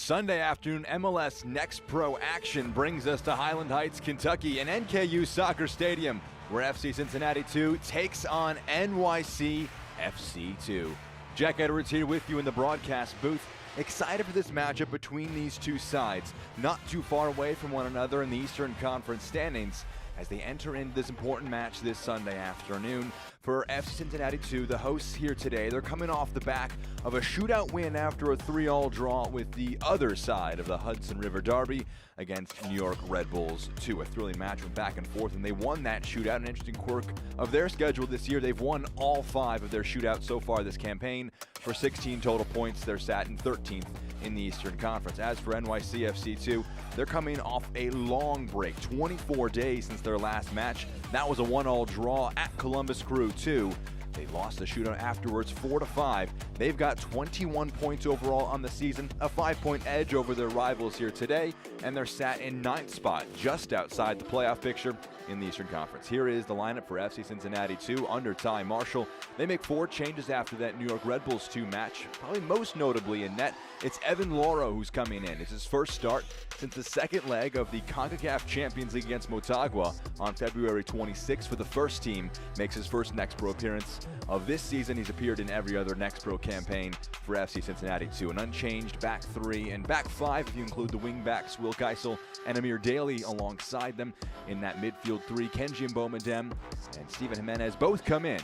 Sunday afternoon MLS Next Pro action brings us to Highland Heights, Kentucky, and NKU Soccer Stadium, where FC Cincinnati 2 takes on NYC FC 2. Jack Edwards here with you in the broadcast booth. Excited for this matchup between these two sides, not too far away from one another in the Eastern Conference standings, as they enter into this important match this Sunday afternoon. For FC Cincinnati 2, the hosts here today, they're coming off the back of a shootout win after a 3-3 draw with the other side of the Hudson River Derby against New York Red Bulls 2. A thrilling match went back and forth, and they won that shootout. An interesting quirk of their schedule this year, they've won all 5 of their shootouts so far this campaign. For 16 total points, they're sat in 13th in the Eastern Conference. As for NYCFC 2, they're coming off a long break, 24 days since their last match. That was a 1-1 draw at Columbus Crew 2. They lost the shootout afterwards 4-5. They've got 21 points overall on the season, a 5-point edge over their rivals here today, and they're sat in 9th spot, just outside the playoff picture in the Eastern Conference. Here is the lineup for FC Cincinnati 2 under Ty Marshall. They make 4 changes after that New York Red Bulls 2 match. Probably most notably in net, it's Evan Loro who's coming in. It's his first start since the second leg of the CONCACAF Champions League against Motagua on February 26th for the first team. Makes his first Next Pro appearance of this season. He's appeared in every other Next Pro campaign for FC Cincinnati 2. An unchanged back 3 and back 5 if you include the wing backs Will Geisel and Amir Daly alongside them. In that midfield 3, Kenji Mbomedem and Steven Jimenez both come in.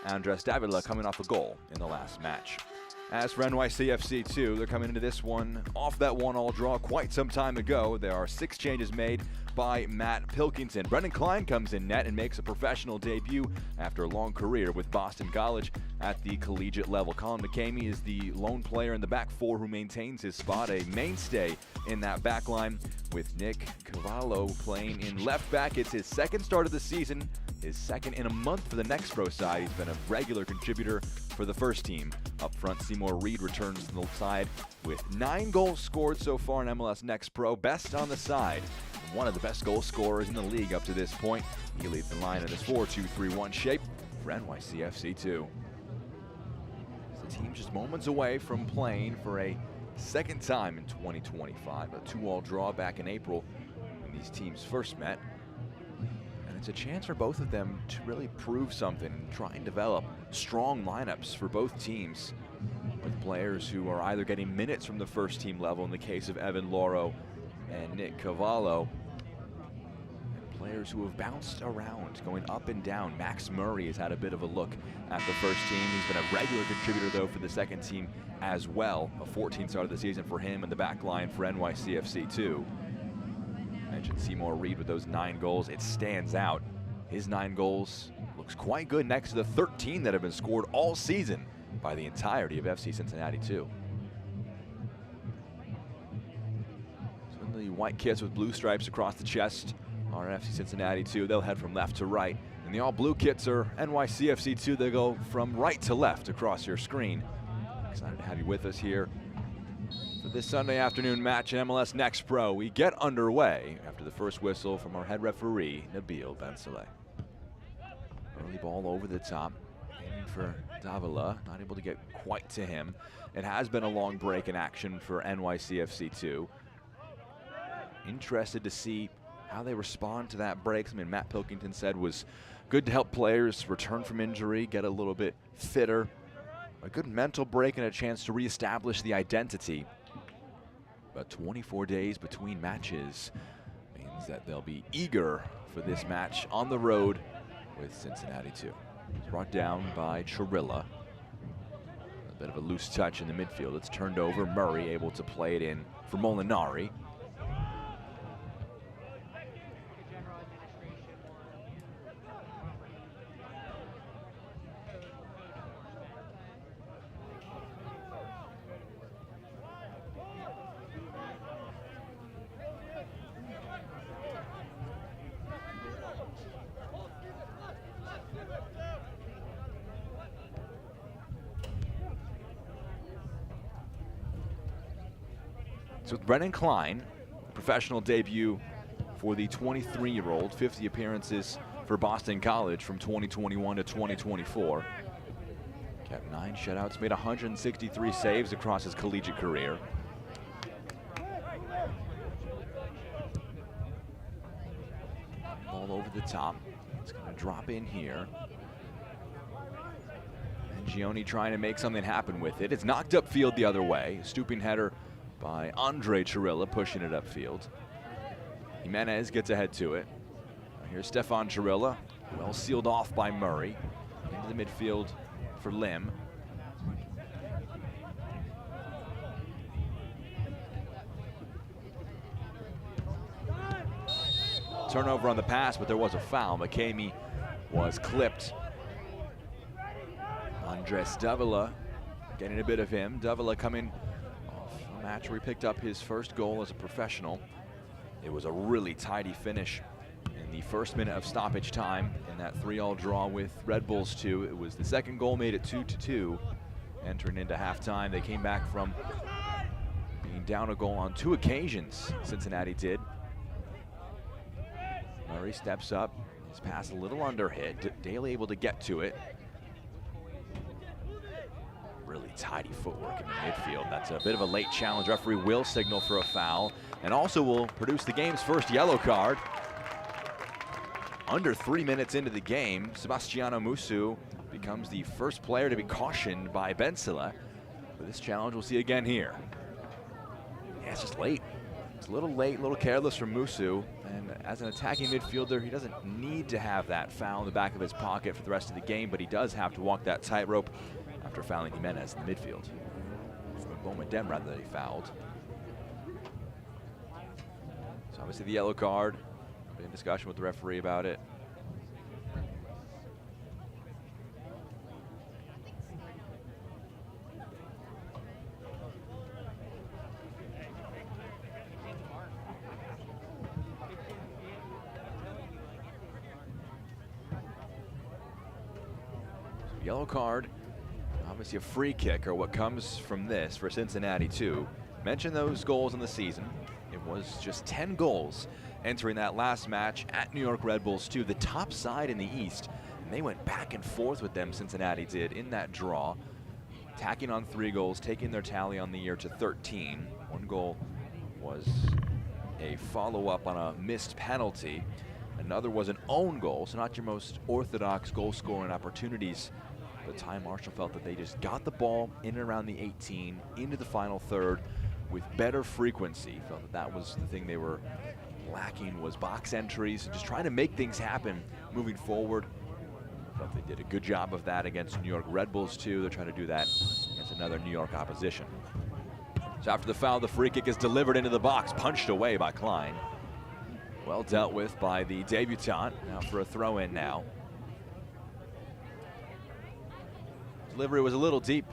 Andres Davila coming off a goal in the last match. As for NYCFC 2, they're coming into this one off that 1-1 draw quite some time ago. There are 6 changes made by Matt Pilkington. Brendan Klein comes in net and makes a professional debut after a long career with Boston College at the collegiate level. Colin McCamey is the lone player in the back 4 who maintains his spot, a mainstay in that back line, with Nick Cavallo playing in left back. It's his second start of the season, his second in a month for the Next Pro side. He's been a regular contributor for the first team. Up front, Seymour Reed returns to the side with 9 goals scored so far in MLS Next Pro, best on the side. One of the best goal scorers in the league up to this point. He leads the line in this 4-2-3-1 shape for NYCFC 2. The team just moments away from playing for a second time in 2025. A 2-2 draw back in April when these teams first met. And it's a chance for both of them to really prove something and try and develop strong lineups for both teams, with players who are either getting minutes from the first team level in the case of Evan Loro and Nick Cavallo, and players who have bounced around, going up and down. Max Murray has had a bit of a look at the first team. He's been a regular contributor though for the second team as well. A 14 start of the season for him in the back line for NYCFC 2. Mentioned Seymour Reed with those 9 goals. It stands out. His 9 goals looks quite good next to the 13 that have been scored all season by the entirety of FC Cincinnati 2. The white kits with blue stripes across the chest are FC Cincinnati 2. They'll head from left to right. And the all blue kits are NYCFC 2. They go from right to left across your screen. Excited to have you with us here for this Sunday afternoon match in MLS Next Pro. We get underway after the first whistle from our head referee, Nabil Ben-Saleh. Early ball over the top, aiming for Davila, not able to get quite to him. It has been a long break in action for NYCFC 2. Interested to see how they respond to that break. Something Matt Pilkington said was good to help players return from injury, get a little bit fitter. A good mental break and a chance to reestablish the identity. But 24 days between matches means that they'll be eager for this match on the road with Cincinnati 2. It's brought down by Chirilla. A bit of a loose touch in the midfield. It's turned over. Murray able to play it in for Molinari. So with Brendan Klein, professional debut for the 23-year-old, 50 appearances for Boston College from 2021 to 2024. Kept 9 shutouts, made 163 saves across his collegiate career. ball over the top. It's going to drop in here. And Gioni trying to make something happen with it. It's knocked upfield the other way. Stooping header by Andre Chirilla, pushing it upfield. Jimenez gets ahead to it. Here's Stefan Chirilla, well sealed off by Murray. Into the midfield for Lim. Turnover on the pass, but there was a foul. McCamey was clipped. Andres Davila getting a bit of him. Davila coming off a match where he picked up his first goal as a professional. It was a really tidy finish in the first minute of stoppage time in that 3-3 draw with Red Bulls 2. It was the second goal, made it 2-2. Entering into halftime, they came back from being down a goal on 2 occasions, Cincinnati did. Murray steps up, his pass a little under hit. Daly able to get to it. Really tidy footwork in the midfield. That's a bit of a late challenge. Referee will signal for a foul and also will produce the game's first yellow card. Under 3 minutes into the game, Sebastiano Musu becomes the first player to be cautioned by Bensila. But this challenge we'll see again here. Yeah, it's just late. It's a little late, a little careless from Musu. And as an attacking midfielder, he doesn't need to have that foul in the back of his pocket for the rest of the game, but he does have to walk that tightrope after fouling Jimenez in the midfield. Bowman Dem rather than he fouled. So obviously the yellow card. Been in discussion with the referee about it. So yellow card. Obviously a free kick, or what comes from this for Cincinnati too. Mentioned those goals in the season. It was just 10 goals entering that last match at New York Red Bulls 2, the top side in the East. And they went back and forth with them, Cincinnati did, in that draw. Tacking on 3 goals, taking their tally on the year to 13. 1 goal was a follow-up on a missed penalty. Another was an own goal, so not your most orthodox goal-scoring opportunities. But Ty Marshall felt that they just got the ball in and around the 18, into the final third with better frequency. Felt that that was the thing they were lacking, was box entries and just trying to make things happen moving forward. Felt they did a good job of that against New York Red Bulls too. They're trying to do that against another New York opposition. So after the foul, the free kick is delivered into the box, punched away by Klein. Well dealt with by the debutant. Now for a throw-in now. Delivery was a little deep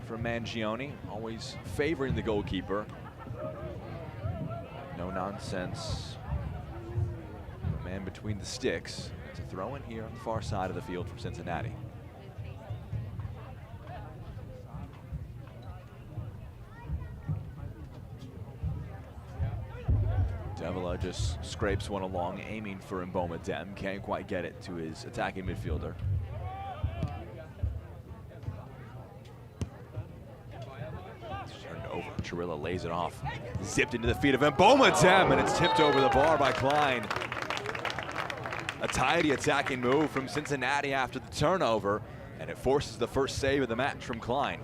from Mangione, always favoring the goalkeeper. No nonsense. Man between the sticks. It's a throw in here on the far side of the field from Cincinnati. Davila just scrapes one along, aiming for Mboma Dem. Can't quite get it to his attacking midfielder. Over. Chirilla lays it off. Zipped into the feet of Mboma Dem, and it's tipped over the bar by Klein. A tidy attacking move from Cincinnati after the turnover, and it forces the first save of the match from Klein.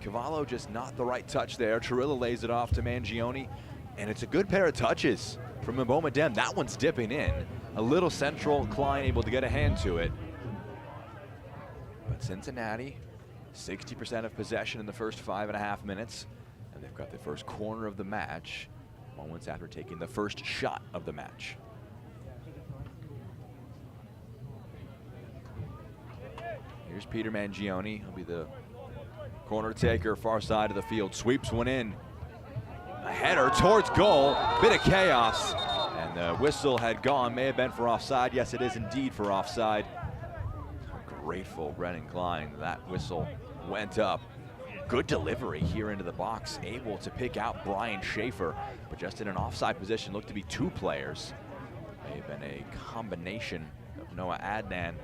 Cavallo just not the right touch there. Chirilla lays it off to Mangione, and it's a good pair of touches from Mboma Dem. That one's dipping in. A little central, Klein able to get a hand to it. But Cincinnati, 60% of possession in the first 5.5 minutes, and they've got the first corner of the match moments after taking the first shot of the match. Here's Peter Mangione. He'll be the corner taker, far side of the field. Sweeps one in. A header towards goal. Bit of chaos. And the whistle had gone. May have been for offside. Yes, it is indeed for offside. Grateful Brennan Klein. That whistle went up. Good delivery here into the box. Able to pick out Brian Schaefer, but just in an offside position. Looked to be 2 players. May have been a combination of Noah Adnan.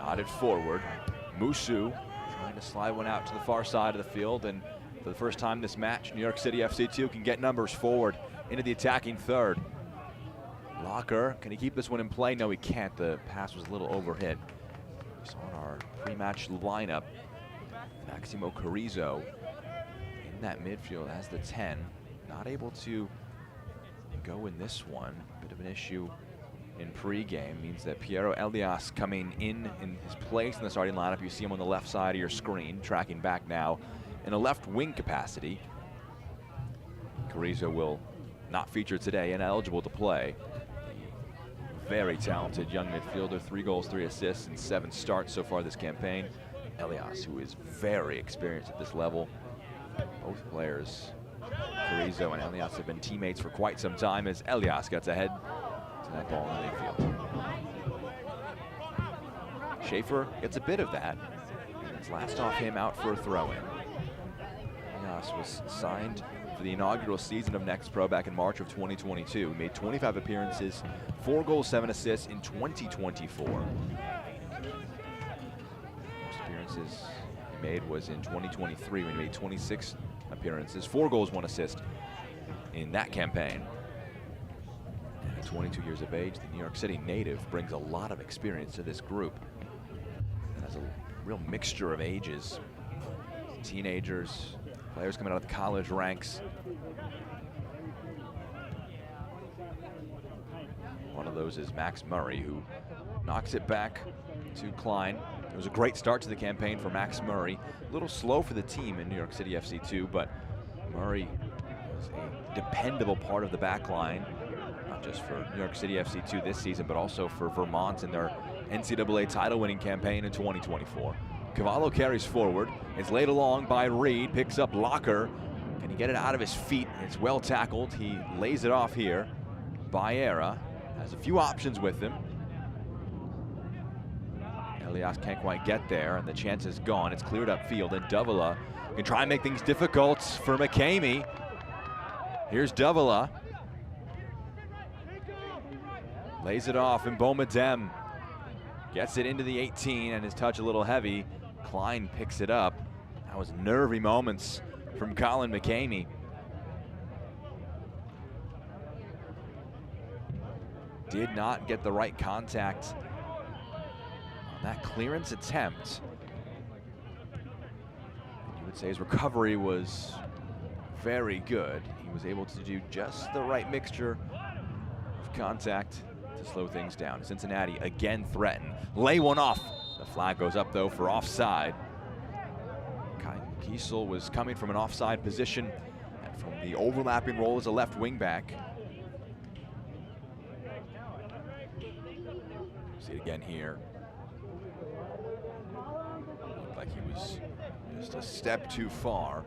Nodded forward. Musu trying to slide one out to the far side of the field, and for the first time this match, New York City FC2 can get numbers forward into the attacking third. Locker, can he keep this one in play? No, he can't. The pass was a little overhit. We saw in our pre-match lineup, Maximo Carrizo in that midfield as the 10. Not able to go in this one. Bit of an issue in pre-game. Means that Piero Elias coming in his place in the starting lineup. You see him on the left side of your screen, tracking back now in a left wing capacity. Carrizo will not feature today and eligible to play. Very talented young midfielder, 3 goals, 3 assists, and 7 starts so far this campaign. Elias, who is very experienced at this level. Both players, Carrizo and Elias, have been teammates for quite some time as Elias gets ahead to that ball in the midfield. Schaefer gets a bit of that. It's last off him out for a throw-in. Elias was signed for the inaugural season of Next Pro back in March of 2022. He made 25 appearances, 4 goals, 7 assists in 2024. Most appearances he made was in 2023 when he made 26 appearances, 4 goals, 1 assist in that campaign. And at 22 years of age, the New York City native brings a lot of experience to this group. And has a real mixture of ages, teenagers, players coming out of the college ranks. One of those is Max Murray, who knocks it back to Klein. It was a great start to the campaign for Max Murray. A little slow for the team in New York City FC2, but Murray was a dependable part of the back line, not just for New York City FC2 this season, but also for Vermont in their NCAA title-winning campaign in 2024. Cavallo carries forward, is laid along by Reed, picks up Locker. Can he get it out of his feet? It's well tackled. He lays it off here. Baera has a few options with him. Elias can't quite get there, and the chance is gone. It's cleared up field, and Davila can try and make things difficult for McCamey. Here's Davila. Lays it off, and Bomadem gets it into the 18, and his touch a little heavy. Klein picks it up. That was nervy moments from Colin McCamey. Did not get the right contact on that clearance attempt. You would say his recovery was very good. He was able to do just the right mixture of contact to slow things down. Cincinnati again threatened. Lay one off. The flag goes up though for offside. Kiesel was coming from an offside position and from the overlapping role as a left wing back. See it again here. Looked like he was just a step too far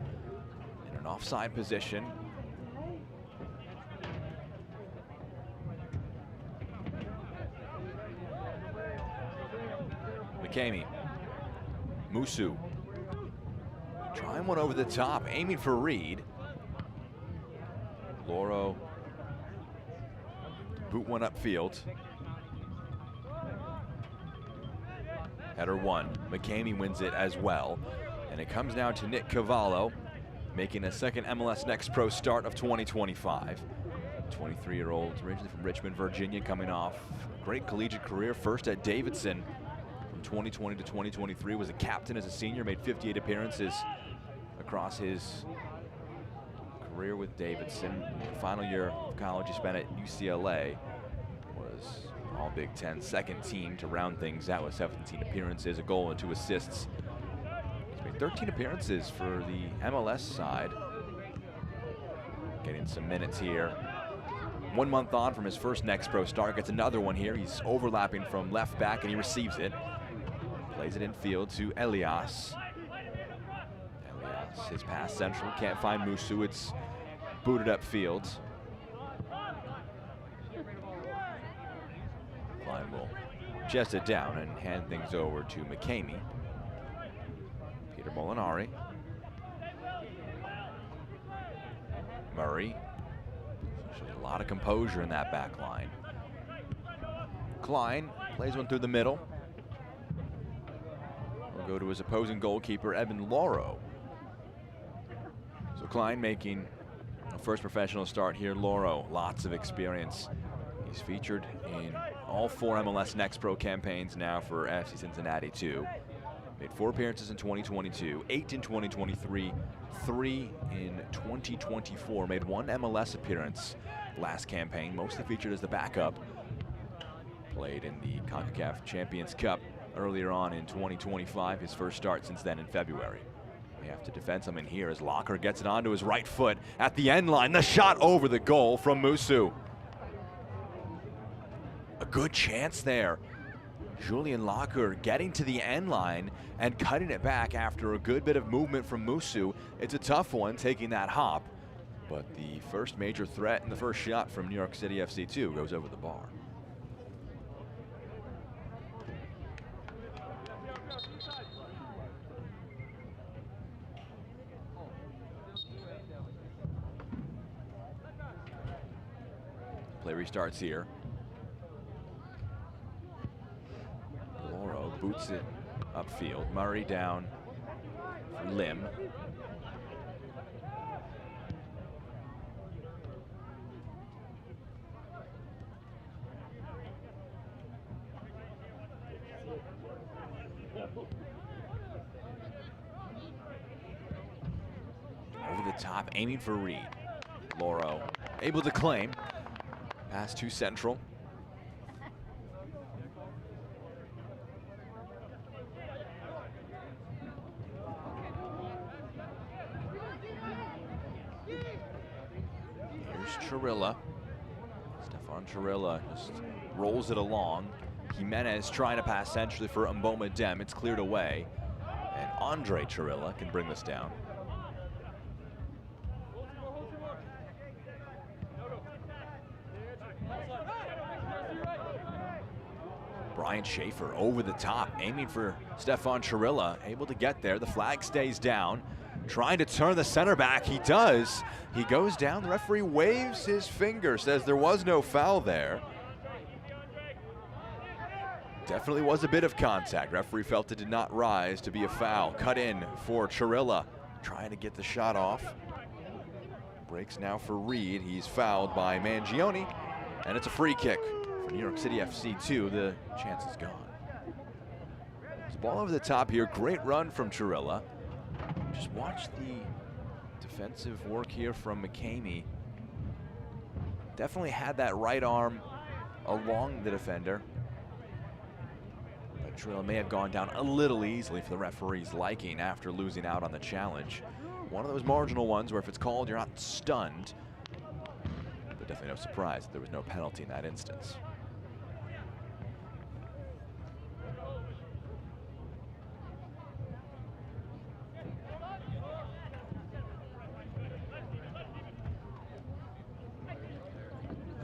in an offside position. McCamey, Musu, trying one over the top, aiming for Reed. Loro, boot one upfield. Header one, McCamey wins it as well. And it comes down to Nick Cavallo, making a second MLS Next Pro start of 2025. 23-year-old, originally from Richmond, Virginia, coming off a great collegiate career, first at Davidson. 2020 to 2023, was a captain as a senior, made 58 appearances across his career with Davidson. The final year of college he spent at UCLA, was all Big Ten, second team to round things out with 17 appearances, a goal and 2 assists. He's made 13 appearances for the MLS side. Getting some minutes here. 1 month on from his first Next Pro start, gets another one here. He's overlapping from left back and he receives it. Plays it in field to Elias. Elias, his pass central, can't find Musu. It's booted up field. Klein will chest it down and hand things over to McCamey. Peter Molinari. Murray. Shows a lot of composure in that back line. Klein plays one through the middle. will go to his opposing goalkeeper, Evan Lauro. So Klein making a first professional start here. Lauro, lots of experience. He's featured in all 4 MLS Next Pro campaigns now for FC Cincinnati 2. Made 4 appearances in 2022, 8 in 2023, 3 in 2024. Made 1 MLS appearance last campaign, mostly featured as the backup. Played in the CONCACAF Champions Cup earlier on in 2025, his first start since then in February. We have to defend something here as Locker gets it onto his right foot at the end line. The shot over the goal from Musu. A good chance there. Julian Locker getting to the end line and cutting it back after a good bit of movement from Musu. It's a tough one taking that hop, but the first major threat and the first shot from New York City FC2 goes over the bar. Play restarts here. Lauro boots it upfield. Murray down for Lim. Over the top, aiming for Reed. Lauro able to claim. Pass to central. Here's Chirilla. Stefan Chirilla just rolls it along. Jimenez trying to pass centrally for Mboma Dem. It's cleared away. And Andre Chirilla can bring this down. Brian Schaefer over the top, aiming for Stefan Chirilla, able to get there. The flag stays down, trying to turn the center back. He does. He goes down. The referee waves his finger, says there was no foul there. Definitely was a bit of contact. Referee felt it did not rise to be a foul. Cut in for Chirilla, trying to get the shot off. Breaks now for Reed. He's fouled by Mangione, and it's a free kick. New York City FC2, the chance is gone. It's ball over the top here. Great run from Chirilla. Just watch the defensive work here from McCamey. Definitely had that right arm along the defender. But Chirilla may have gone down a little easily for the referee's liking after losing out on the challenge. One of those marginal ones where if it's called, you're not stunned. But definitely no surprise that there was no penalty in that instance.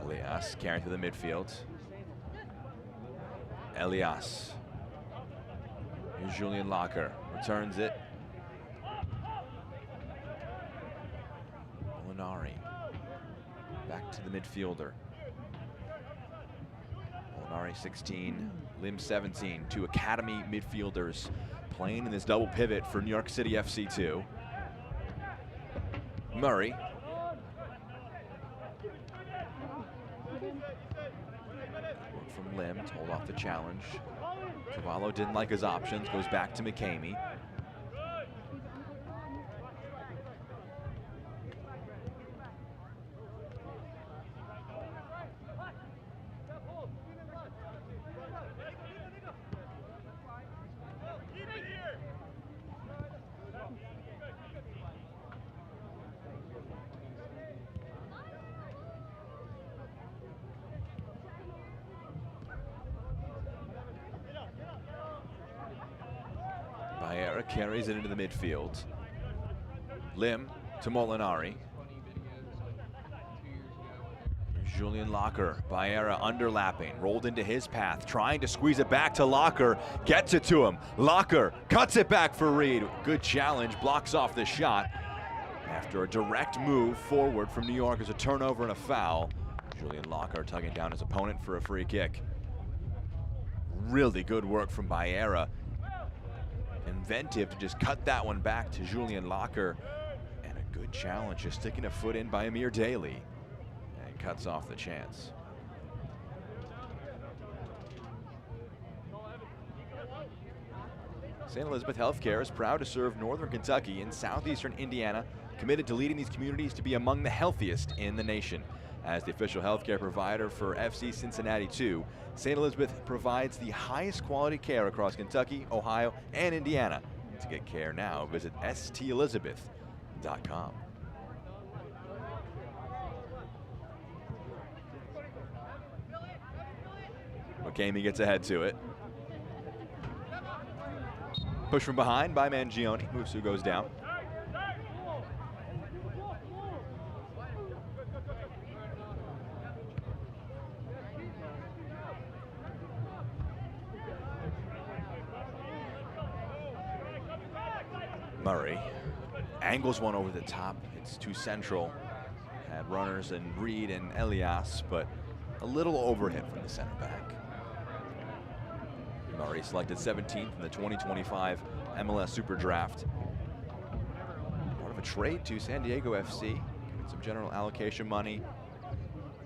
Elias carrying through the midfield. Elias. Here's Julian Locker. Returns it. Molinari. Back to the midfielder. Molinari 16, Lim 17. 2 academy midfielders playing in this double pivot for New York City FC2. Murray. From Lim to hold off the challenge. Cavallo didn't like his options, goes back to McCamey. Baera carries it into the midfield. Lim to Molinari. Julian Locker, Baera underlapping, rolled into his path, trying to squeeze it back to Locker, gets it to him. Locker cuts it back for Reed. Good challenge, blocks off the shot. After a direct move forward from New York as a turnover and a foul, Julian Locker tugging down his opponent for a free kick. Really good work from Baera. inventive to just cut that one back to Julian Locker. And a good challenge, just sticking a foot in by Amir Daly. And cuts off the chance. St. Elizabeth Healthcare is proud to serve Northern Kentucky and Southeastern Indiana, committed to leading these communities to be among the healthiest in the nation. As the official healthcare provider for FC Cincinnati 2, St. Elizabeth provides the highest quality care across Kentucky, Ohio, and Indiana. To get care now, visit stelizabeth.com. McCamey gets ahead to it. Push from behind by Mangione. Musu goes down. Murray angles one over the top. It's too central. Had runners in Reed and Elias, but a little overhit from the center back. Murray selected 17th in the 2025 MLS Super Draft. Part of a trade to San Diego FC, getting some general allocation money,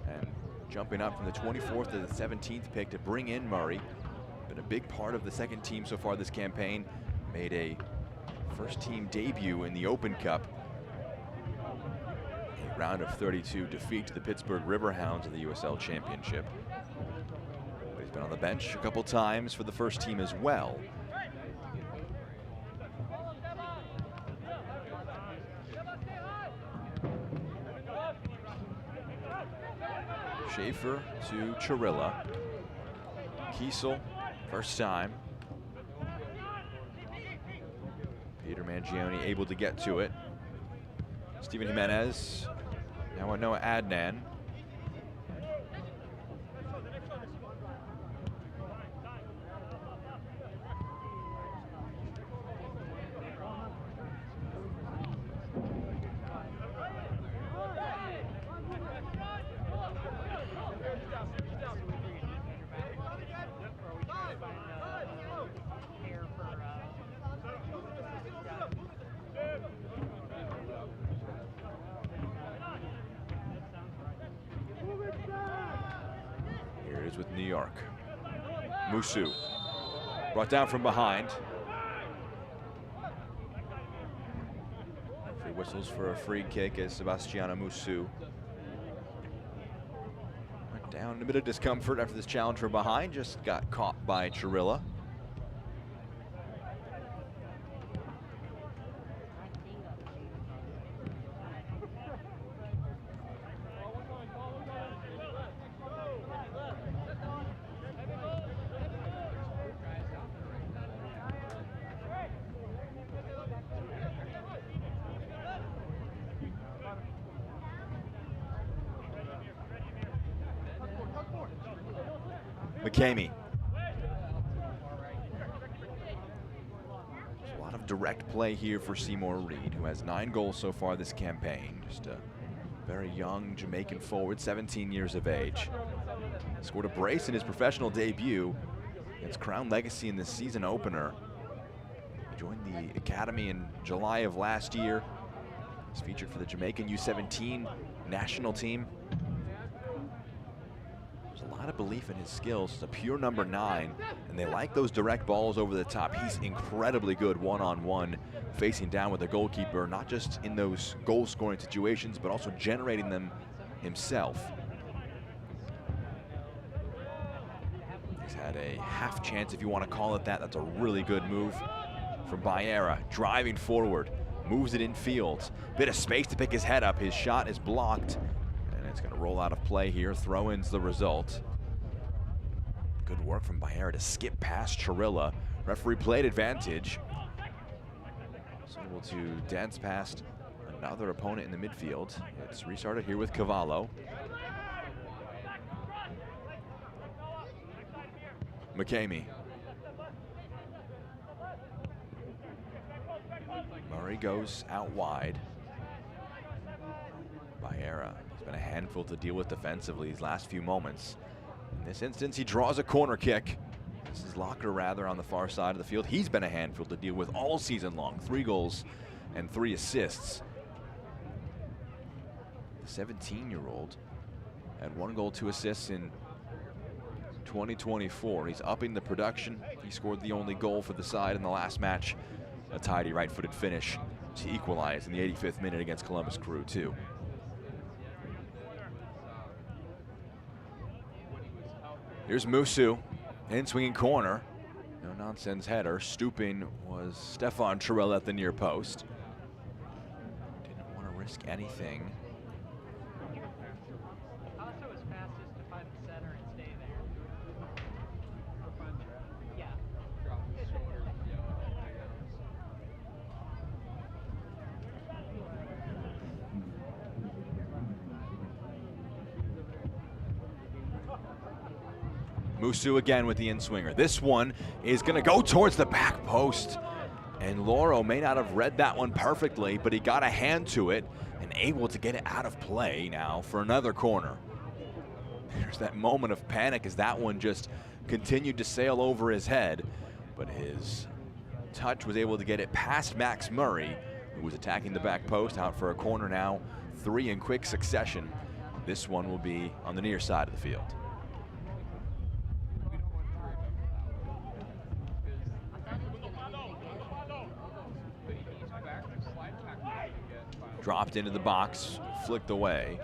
and jumping up from the 24th to the 17th pick to bring in Murray. Been a big part of the second team so far this campaign. Made a first team debut in the Open Cup. A round of 32 defeat to the Pittsburgh Riverhounds of the USL Championship. But he's been on the bench a couple times for the first team as well. Schaefer to Chirilla. Kiesel, first time. Peter Mangione able to get to it. Steven Jimenez. Now Noah Adnan. With New York. Musu brought down from behind. Free whistles for a free kick as Sebastiano Musu went down in a bit of discomfort after this challenge from behind. Just got caught by Chirilla. McCamey. There's a lot of direct play here for Seymour Reed, who has 9 goals so far this campaign. Just a very young Jamaican forward, 17 years of age. Scored a brace in his professional debut against Crown Legacy in the season opener. He joined the academy in July of last year. He's featured for the Jamaican U17 national team. A lot of belief in his skills. It's a pure number 9, and they like those direct balls over the top. He's incredibly good one-on-one, facing down with the goalkeeper, not just in those goal-scoring situations, but also generating them himself. He's had a half chance, if you want to call it that. That's a really good move from Baera, driving forward, moves it in field. Bit of space to pick his head up. His shot is blocked. It's going to roll out of play here. Throw-in's the result. Good work from Baera to skip past Chirilla. Referee played advantage. So able to dance past another opponent in the midfield. It's restarted here with Cavallo. McCamey. Murray goes out wide. Baera. Been a handful to deal with defensively these last few moments. In this instance, he draws a corner kick. This is Locker rather on the far side of the field. He's been a handful to deal with all season long. 3 goals and 3 assists. The 17-year-old had 1 goal, 2 assists in 2024. He's upping the production. He scored the only goal for the side in the last match. A tidy right-footed finish to equalize in the 85th minute against Columbus Crew, too. Here's Musu, in swinging corner. No nonsense header. Stooping was Stefan Terrell at the near post. Didn't want to risk anything. Musu again with the in-swinger. This one is going to go towards the back post. And Loro may not have read that one perfectly, but he got a hand to it and able to get it out of play now for another corner. There's that moment of panic as that one just continued to sail over his head, but his touch was able to get it past Max Murray, who was attacking the back post, out for a corner now. 3 in quick succession. This one will be on the near side of the field. Dropped into the box, flicked away.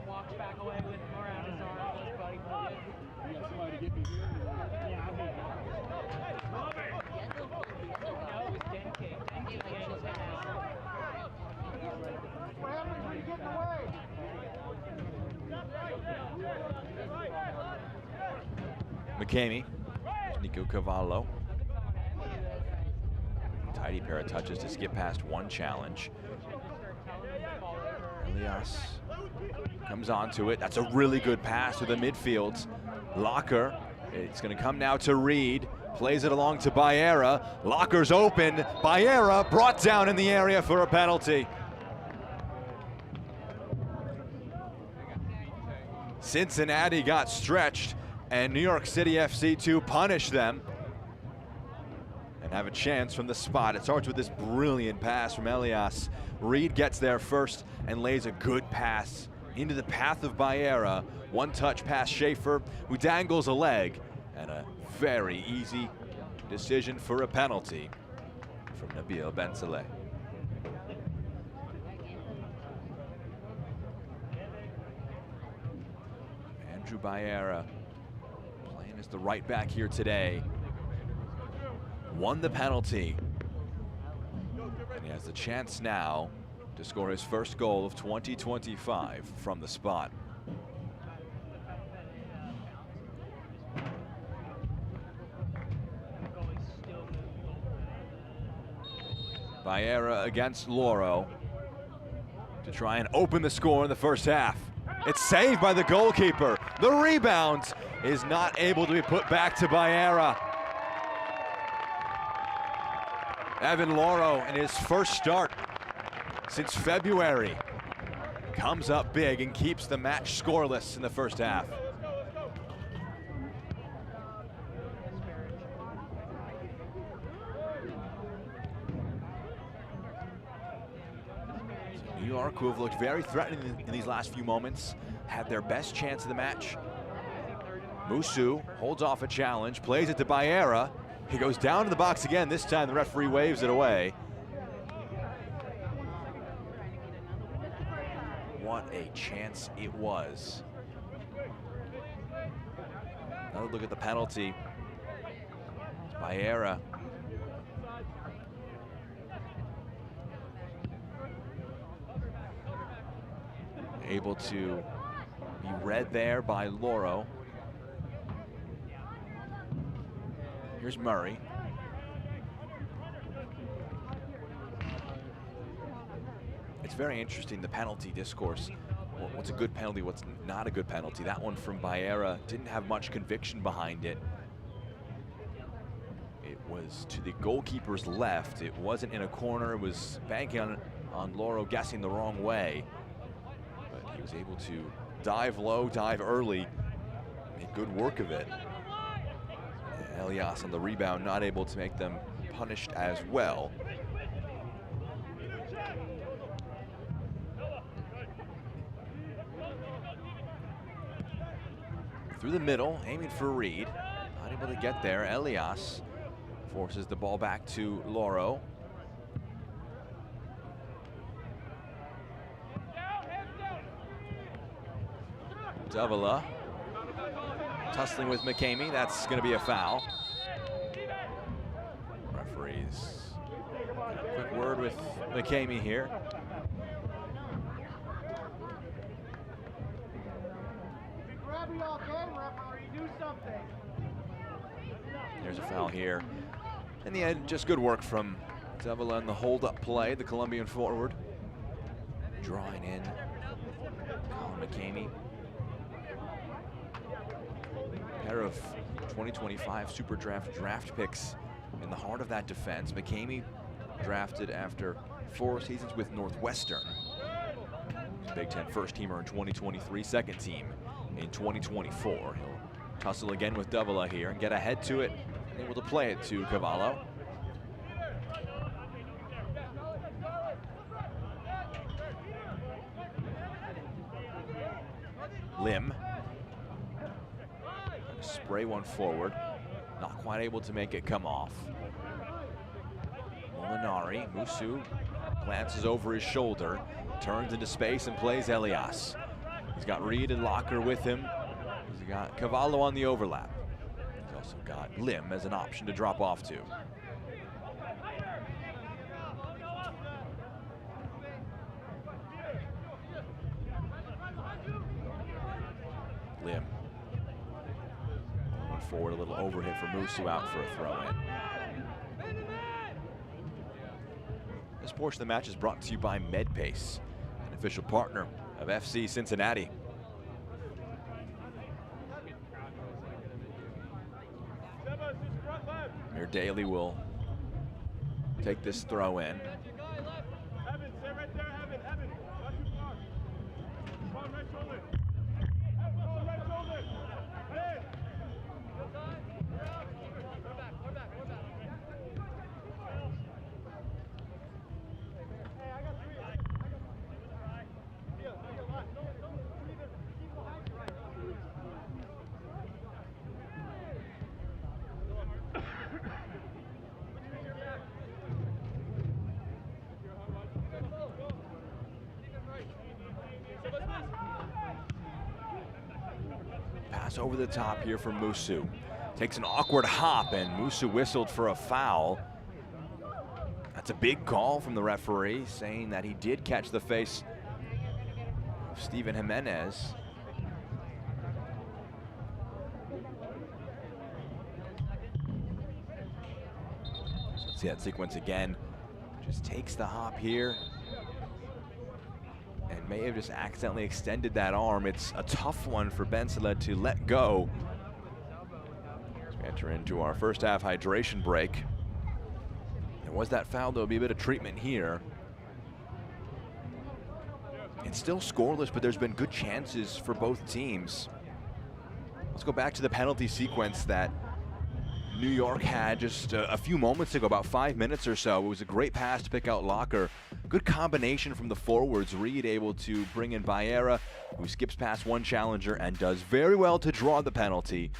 Walks back away with more out his arm, buddy. McCamey, Nico Cavallo. Tidy pair of touches to skip past one challenge. Elias comes onto it. That's a really good pass to the midfield. Locker, it's going to come now to Reed. Plays it along to Baera. Locker's open. Baera brought down in the area for a penalty. Cincinnati got stretched, and New York City FC to punish them and have a chance from the spot. It starts with this brilliant pass from Elias. Reed gets there first and lays a good pass into the path of Baera. One touch past Schaefer, who dangles a leg, and a very easy decision for a penalty from Nabil Ben-Saleh. Andrew Baera playing as the right back here today. Won the penalty. And he has the chance now to score his first goal of 2025 from the spot. Baera against Loro to try and open the score in the first half. It's saved by the goalkeeper. The rebound is not able to be put back to Baera. Evan Loro, in his first start since February, comes up big and keeps the match scoreless in the first half. New York, who have looked very threatening in these last few moments, had their best chance of the match. Musu holds off a challenge, plays it to Baera. He goes down to the box again. This time the referee waves it away. What a chance it was. Another look at the penalty. Baera. Able to be read there by Loro. Here's Murray. It's very interesting, the penalty discourse. What's a good penalty, what's not a good penalty. That one from Baera didn't have much conviction behind it. It was to the goalkeeper's left. It wasn't in a corner. It was banking on Loro guessing the wrong way. But he was able to dive low, dive early, make good work of it. Elias on the rebound, not able to make them punished as well. Through the middle, aiming for Reed. Not able to get there. Elias forces the ball back to Loro. Davila tussling with McCamey. That's going to be a foul. Referees, quick word with McCamey here. There's a foul here. In the end, just good work from Davila in the hold-up play, the Colombian forward. Drawing in Colin McCamey. Pair of 2025 Super draft picks in the heart of that defense. McCamey drafted after 4 seasons with Northwestern. Big Ten first teamer in 2023, second team in 2024. He'll tussle again with Davila here and get ahead to it, and able to play it to Cavallo. Lim. Spray one forward, not quite able to make it come off. Molinari, Musu glances over his shoulder, turns into space and plays Elias. He's got Reed and Locker with him. He's got Cavallo on the overlap. He's also got Lim as an option to drop off to. Lim. Forward, a little overhit for Musu, out for a throw-in. This portion of the match is brought to you by MedPace, an official partner of FC Cincinnati. Mir Daly will take this throw-in. Pass over the top here from Musu. Takes an awkward hop, and Musu whistled for a foul. That's a big call from the referee, saying that he did catch the face of Steven Jimenez. So let's see that sequence again. Just takes the hop here and may have just accidentally extended that arm. It's a tough one for Bensaled to let go. As we enter into our first half hydration break. There was that foul, there'll be a bit of treatment here. It's still scoreless, but there's been good chances for both teams. Let's go back to the penalty sequence that New York had just a few moments ago, about 5 minutes or so. It was a great pass to pick out Locker. Good combination from the forwards. Reed able to bring in Baera, who skips past one challenger and does very well to draw the penalty.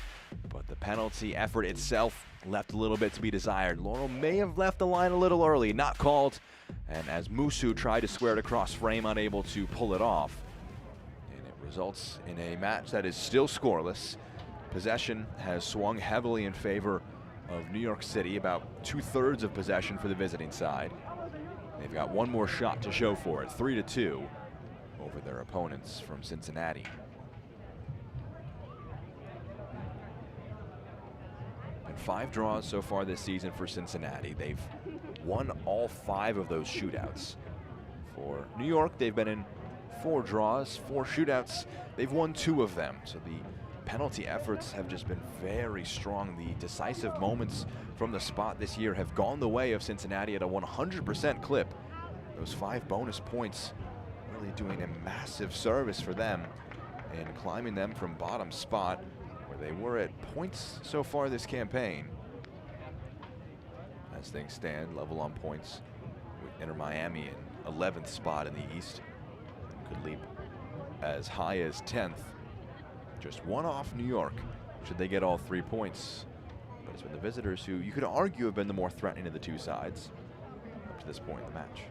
But the penalty effort itself left a little bit to be desired. Loro may have left the line a little early, not called. And as Musu tried to square it across frame, unable to pull it off. And it results in a match that is still scoreless. Possession has swung heavily in favor of New York City, about 2/3 of possession for the visiting side. They've got one more shot to show for it, 3-2 over their opponents from Cincinnati. And 5 draws so far this season for Cincinnati. They've won all 5 of those shootouts. For New York, they've been in 4 draws, 4 shootouts. They've won 2 of them. So the penalty efforts have just been very strong. The decisive moments from the spot this year have gone the way of Cincinnati at a 100% clip. Those 5 bonus points really doing a massive service for them and climbing them from bottom spot where they were at points so far this campaign. As things stand, level on points with Inter Miami in 11th spot in the East. Could leap as high as 10th. Just 1 off New York should they get all 3 points. But it's been the visitors who you could argue have been the more threatening of the 2 sides up to this point in the match.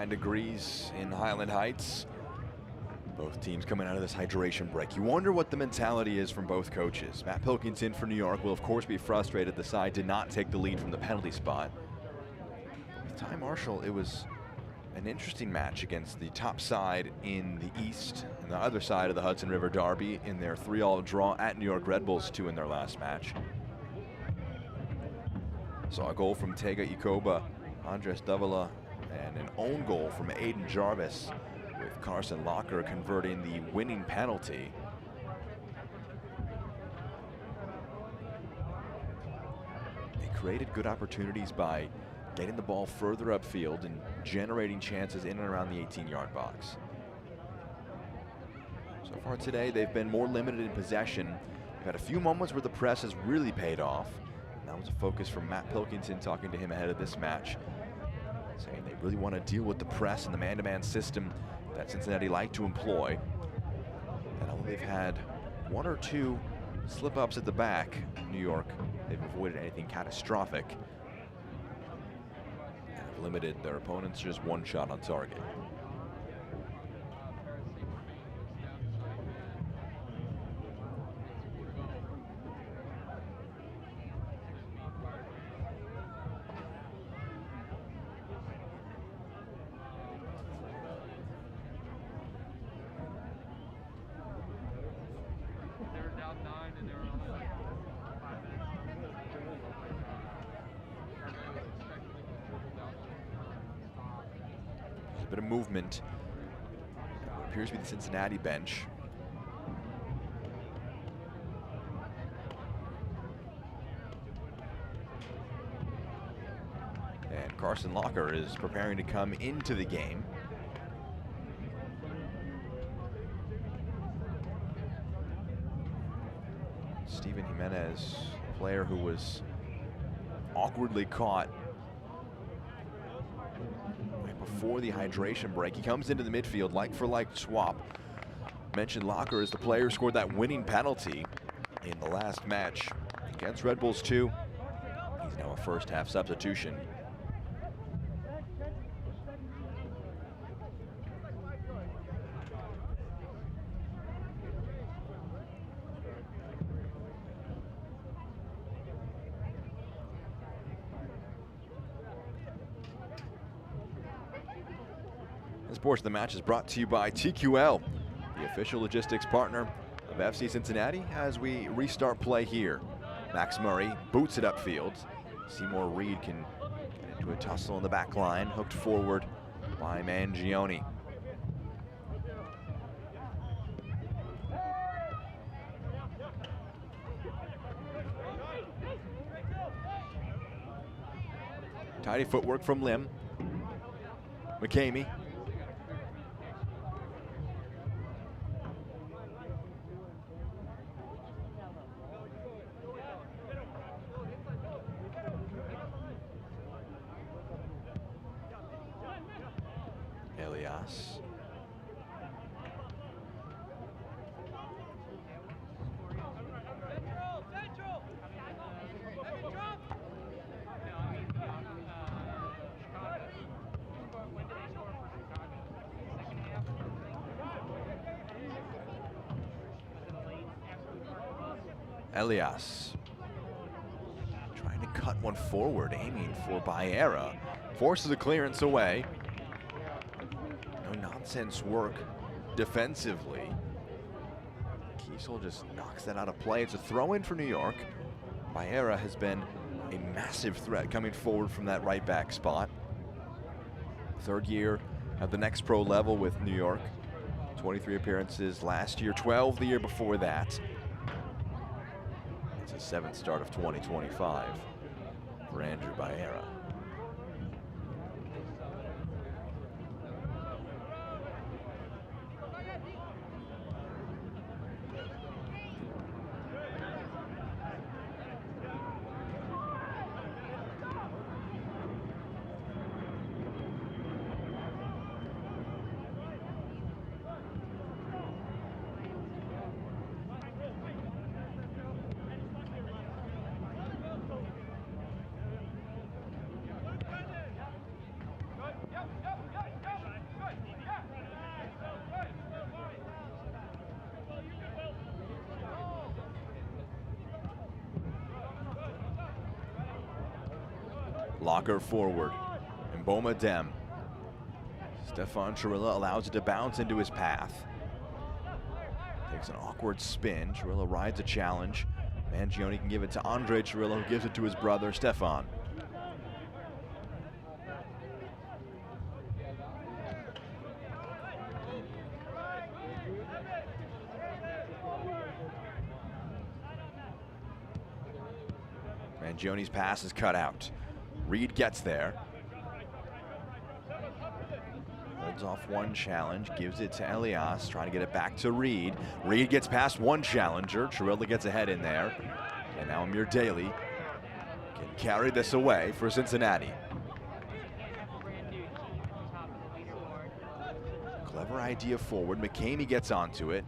Degrees in Highland Heights. Both teams coming out of this hydration break. You wonder what the mentality is from both coaches. Matt Pilkington for New York will of course be frustrated the side did not take the lead from the penalty spot. With Ty Marshall, it was an interesting match against the top side in the East and the other side of the Hudson River Derby in their 3-all draw at New York Red Bulls 2 in their last match. Saw a goal from Tega Ikoba, Andres Davila, and an own goal from Aiden Jarvis, with Carson Locker converting the winning penalty. They created good opportunities by getting the ball further upfield and generating chances in and around the 18-yard box. So far today, they've been more limited in possession. They've had a few moments where the press has really paid off. And that was a focus from Matt Pilkington, talking to him ahead of this match, saying they really want to deal with the press and the man-to-man system that Cincinnati like to employ. And although they've had 1 or 2 slip-ups at the back, New York, they've avoided anything catastrophic and have limited their opponents to just 1 shot on target. Bit of movement. Appears to be the Cincinnati bench. And Carson Locker is preparing to come into the game. Steven Jimenez, a player who was awkwardly caught before the hydration break. He comes into the midfield, like for like swap. Mentioned Locker as the player who scored that winning penalty in the last match against Red Bulls 2. He's now a first half substitution. This portion of the match is brought to you by TQL, the official logistics partner of FC Cincinnati, as we restart play here. Max Murray boots it upfield. Seymour Reed can get into a tussle in the back line, hooked forward by Mangione. Tidy footwork from Lim. McCamey. Elias. Elias trying to cut one forward, aiming for Baera. Forces the clearance away. No nonsense work defensively. Kiesel just knocks that out of play. It's a throw in for New York. Baera has been a massive threat coming forward from that right back spot. Third year at the Next Pro level with New York. 23 appearances last year, 12 the year before that. It's a 7th start of 2025 for Andrew Baera. Locker forward, and Boma Dem. Stefan Chirilla allows it to bounce into his path. Takes an awkward spin. Chirilla rides a challenge. Mangione can give it to Andre Chirilla, who gives it to his brother, Stefan. Mangione's pass is cut out. Reed gets there. Holds off one challenge, gives it to Elias, trying to get it back to Reed. Reed gets past one challenger. Chirilla gets ahead in there. And now Amir Daly can carry this away for Cincinnati. Clever idea forward. McCamey gets onto it.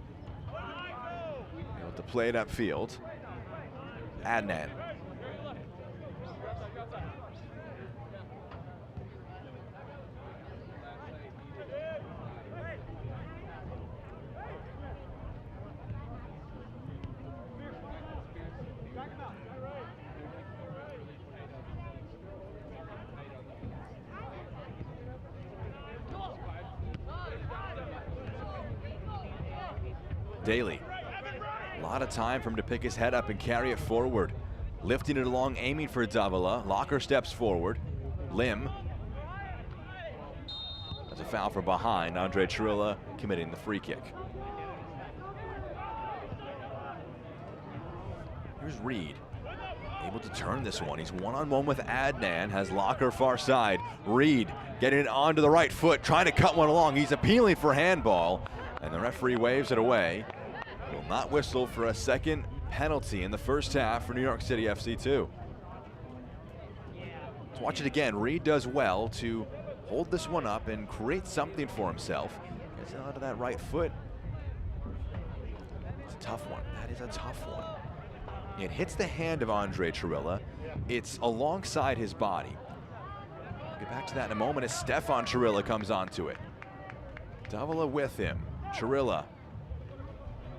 Able to play it upfield. Adnan. Daly, a lot of time for him to pick his head up and carry it forward. Lifting it along, aiming for Davila. Locker steps forward. Lim. That's a foul from behind. Andre Chirilla committing the free kick. Here's Reed. Able to turn this one. He's one-on-one with Adnan. Has Locker far side. Reed getting it onto the right foot, trying to cut one along. He's appealing for handball. And the referee waves it away. Will not whistle for a second penalty in the first half for New York City FC2. Let's watch it again. Reed does well to hold this one up and create something for himself. Gets it onto that right foot. It's a tough one. That is a tough one. It hits the hand of Andre Chirilla. It's alongside his body. We'll get back to that in a moment as Stefan Chirilla comes onto it. Davila with him. Chirilla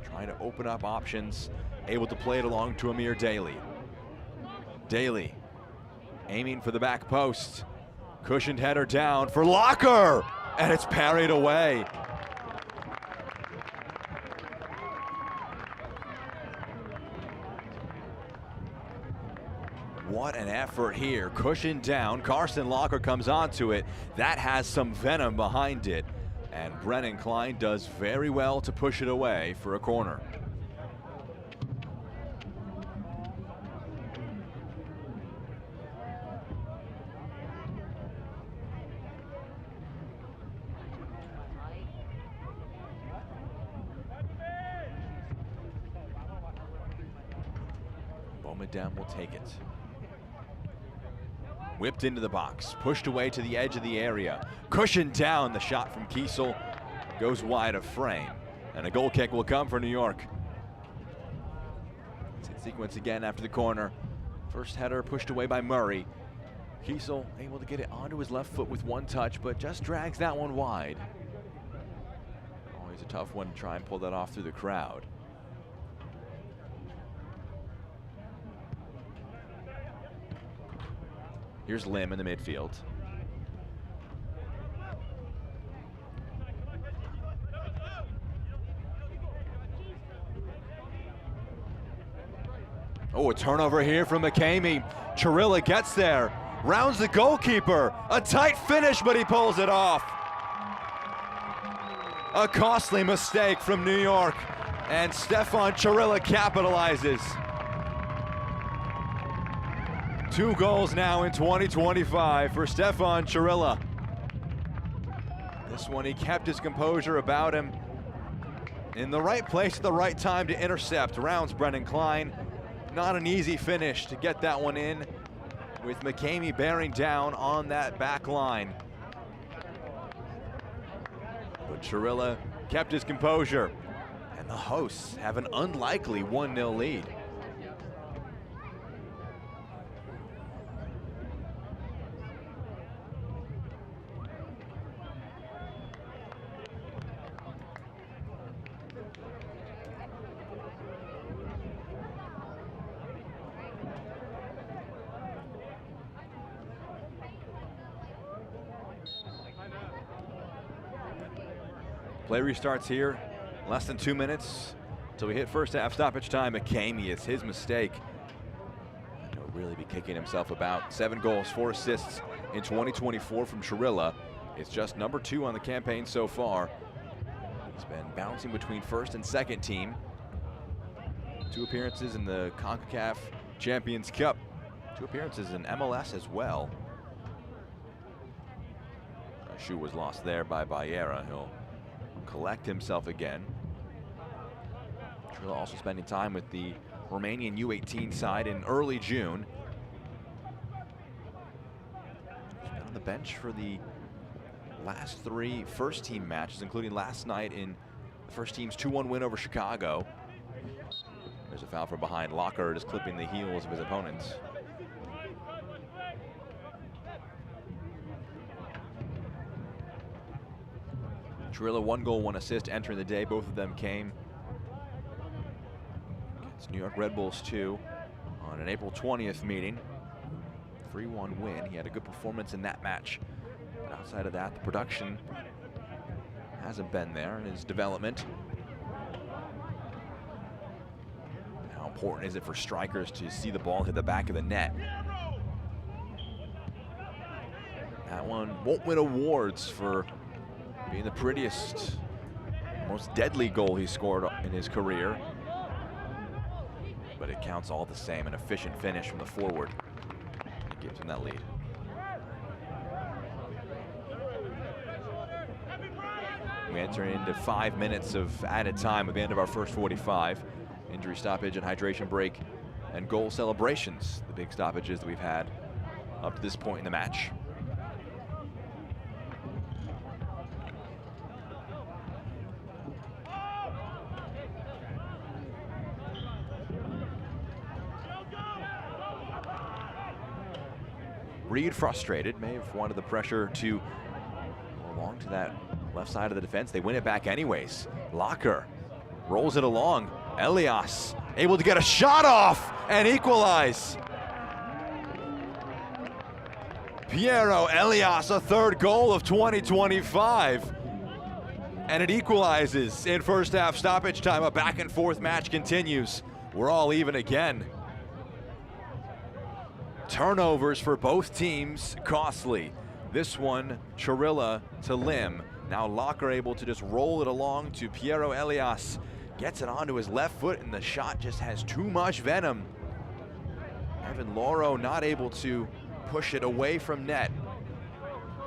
trying to open up options, able to play it along to Amir Daly. Daly aiming for the back post. Cushioned header down for Locker, and it's parried away. What an effort here. Cushioned down. Carson Locker comes onto it. That has some venom behind it. And Brennan Klein does very well to push it away for a corner. Bomadam will take it. Whipped into the box, pushed away to the edge of the area. Cushioned down, the shot from Kiesel goes wide of frame. And a goal kick will come for New York. Sequence again after the corner. First header pushed away by Murray. Kiesel able to get it onto his left foot with one touch, but just drags that one wide. Always a tough one to try and pull that off through the crowd. Here's Lim in the midfield. Oh, a turnover here from McCamey. Chirilla gets there, rounds the goalkeeper. A tight finish, but he pulls it off. A costly mistake from New York, and Stefan Chirilla capitalizes. 2 goals now in 2025 for Stefan Chirilla. This one, he kept his composure about him. In the right place at the right time to intercept. Rounds Brennan Klein. Not an easy finish to get that one in, with McCamey bearing down on that back line. But Chirilla kept his composure, and the hosts have an unlikely 1-0 lead. Play restarts here, less than 2 minutes until we hit first half stoppage time. McCamey, it's his mistake. And he'll really be kicking himself about. 7 goals, 4 assists in 2024 from Chirilla. It's just number 2 on the campaign so far. He's been bouncing between first and second team. 2 appearances in the CONCACAF Champions Cup. 2 appearances in MLS as well. A shoe was lost there by Ballera. He'll collect himself again. Chirilla also spending time with the Romanian U18 side in early June. He's been on the bench for the last 3 first team matches, including last night in the first team's 2-1 win over Chicago. There's a foul from behind. Locker just clipping the heels of his opponents. Chirilla 1 goal, 1 assist entering the day. Both of them came against New York Red Bulls 2 on an April 20th meeting. 3-1 win. He had a good performance in that match. But outside of that, the production hasn't been there in his development. How important is it for strikers to see the ball hit the back of the net? That one won't win awards for being the prettiest, most deadly goal he scored in his career. But it counts all the same. An efficient finish from the forward. It gives him that lead. We enter into 5 minutes of added time at the end of our first 45. Injury stoppage and hydration break and goal celebrations. The big stoppages that we've had up to this point in the match. Reed frustrated, may have wanted the pressure to go along to that left side of the defense. They win it back anyways. Locker rolls it along. Elias able to get a shot off and equalize. Piero Elias, a 3rd goal of 2025. And it equalizes in first half stoppage time. A back and forth match continues. We're all even again. Turnovers for both teams, costly. This one, Chirilla to Lim. Now Locker able to just roll it along to Piero Elias. Gets it onto his left foot, and the shot just has too much venom. Evan Loro not able to push it away from net.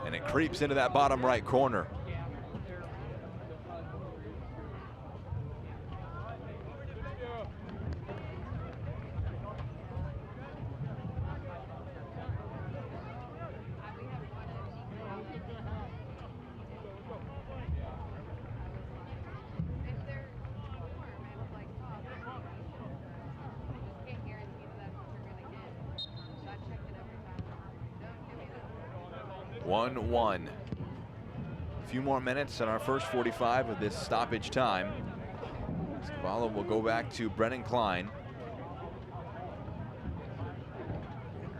And it creeps into that bottom right corner. One. A few more minutes in our first 45 of this stoppage time. Scavallo will go back to Brennan Klein.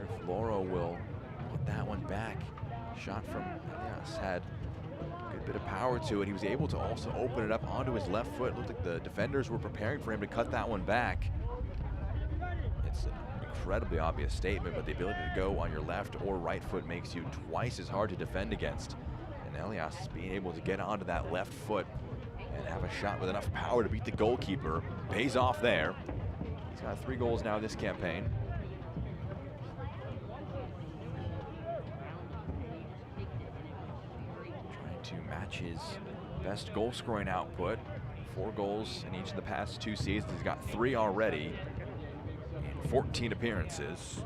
If Loro will shot from Elias had a good bit of power to it. He was able to also open it up onto his left foot. Looked like the defenders were preparing for him to cut that one back. It's an incredibly obvious statement, but the ability to go on your left or right foot makes you twice as hard to defend against. And Elias being able to get onto that left foot and have a shot with enough power to beat the goalkeeper pays off there. He's got 3 goals now this campaign. Trying to match his best goal scoring output. 4 goals in each of the past 2 seasons. He's got 3 already in 14 appearances.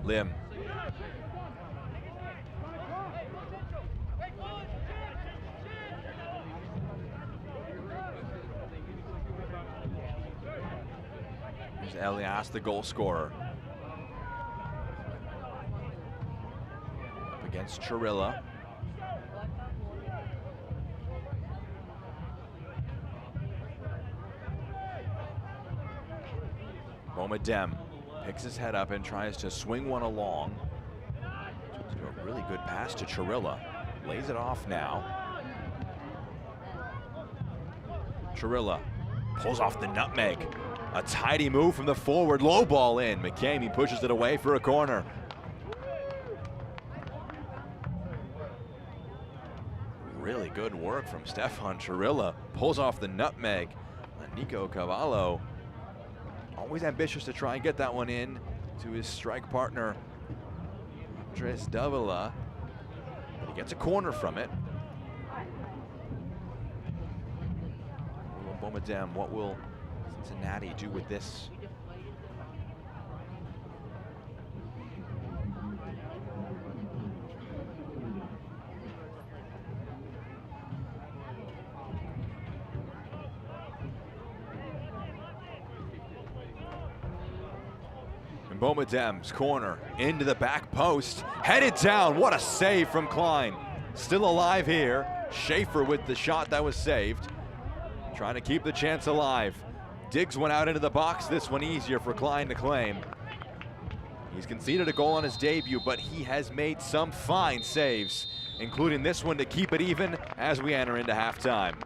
Lim. Here's Elias, the goal scorer. Up against Chirilla. Bomadem picks his head up and tries to swing one along. A really good pass to Chirilla. Lays it off now. Chirilla pulls off the nutmeg. A tidy move from the forward. Low ball in. McCamey pushes it away for a corner. Really good work from Stefan Chirilla. Pulls off the nutmeg. Nico Cavallo, always ambitious to try and get that one in to his strike partner, Andres Davila. But he gets a corner from it. Bomadem, what will Cincinnati do with this? Bomadem's corner into the back post, headed down. What a save from Klein. Still alive here. Schaefer with the shot that was saved. Trying to keep the chance alive. Digs one out into the box. This one easier for Klein to claim. He's conceded a goal on his debut, but he has made some fine saves, including this one to keep it even as we enter into halftime.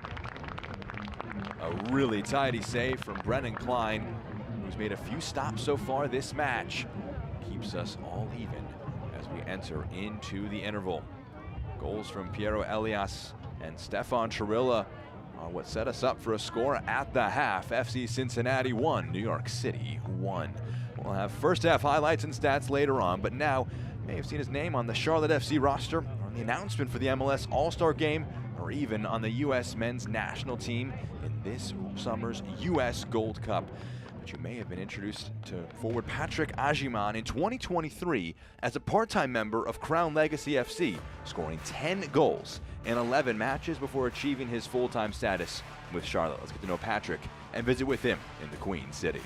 A really tidy save from Brennan Klein, who's made a few stops so far this match. Keeps us all even as we enter into the interval. Goals from Piero Elias and Stefan Chirilla are what set us up for a score at the half. FC Cincinnati 1, New York City 1. We'll have first half highlights and stats later on, but now you may have seen his name on the Charlotte FC roster, or on the announcement for the MLS All-Star Game, or even on the U.S. men's national team in this summer's U.S. Gold Cup. You may have been introduced to forward Patrick Aiman in 2023 as a part-time member of Crown Legacy FC, scoring 10 goals in 11 matches before achieving his full-time status with Charlotte. Let's get to know Patrick and visit with him in the Queen City.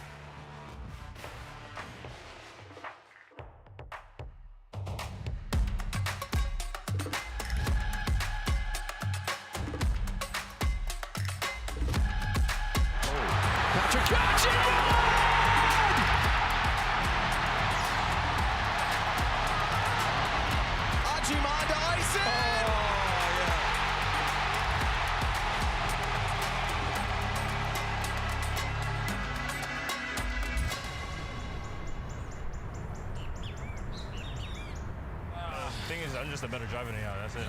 Thing is, I'm just a better driver than y'all. That's it.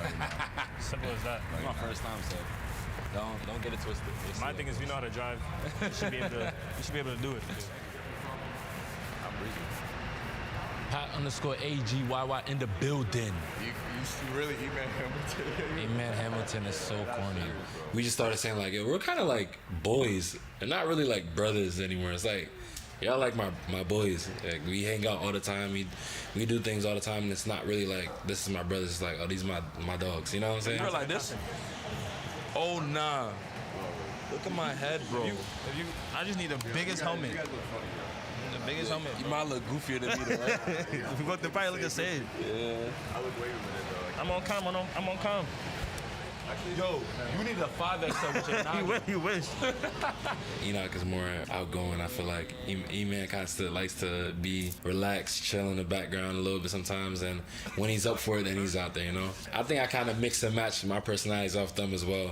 Simple as that. It's my first time, so don't get it twisted. My thing is, if you know how to drive, you should be able to do it. I'm breathing. Pat_AGYY in the building. You really Aiman Hamilton. Aiman Hamilton is so corny. We just started saying like, yo, we're kind of like boys and not really like brothers anymore. It's like Y'all like my boys. Like, we hang out all the time. We do things all the time, and it's not really like this is my brothers. It's like, oh, these my dogs. You know what I'm saying? You're like this. Oh nah. Look at my head, bro. I just need the biggest helmet. The biggest helmet. You might look goofier than me, though, right? We go to probably look the same. Yeah. I look way with it, though. I'm on cam. I'm on cam. Yo, you need a 5XL with your noggin. You wish. Enoch is more outgoing. I feel like E-Man kind of still likes to be relaxed, chill in the background a little bit sometimes, and when he's up for it, then he's out there, you know? I think I kind of mix and match my personalities off them as well.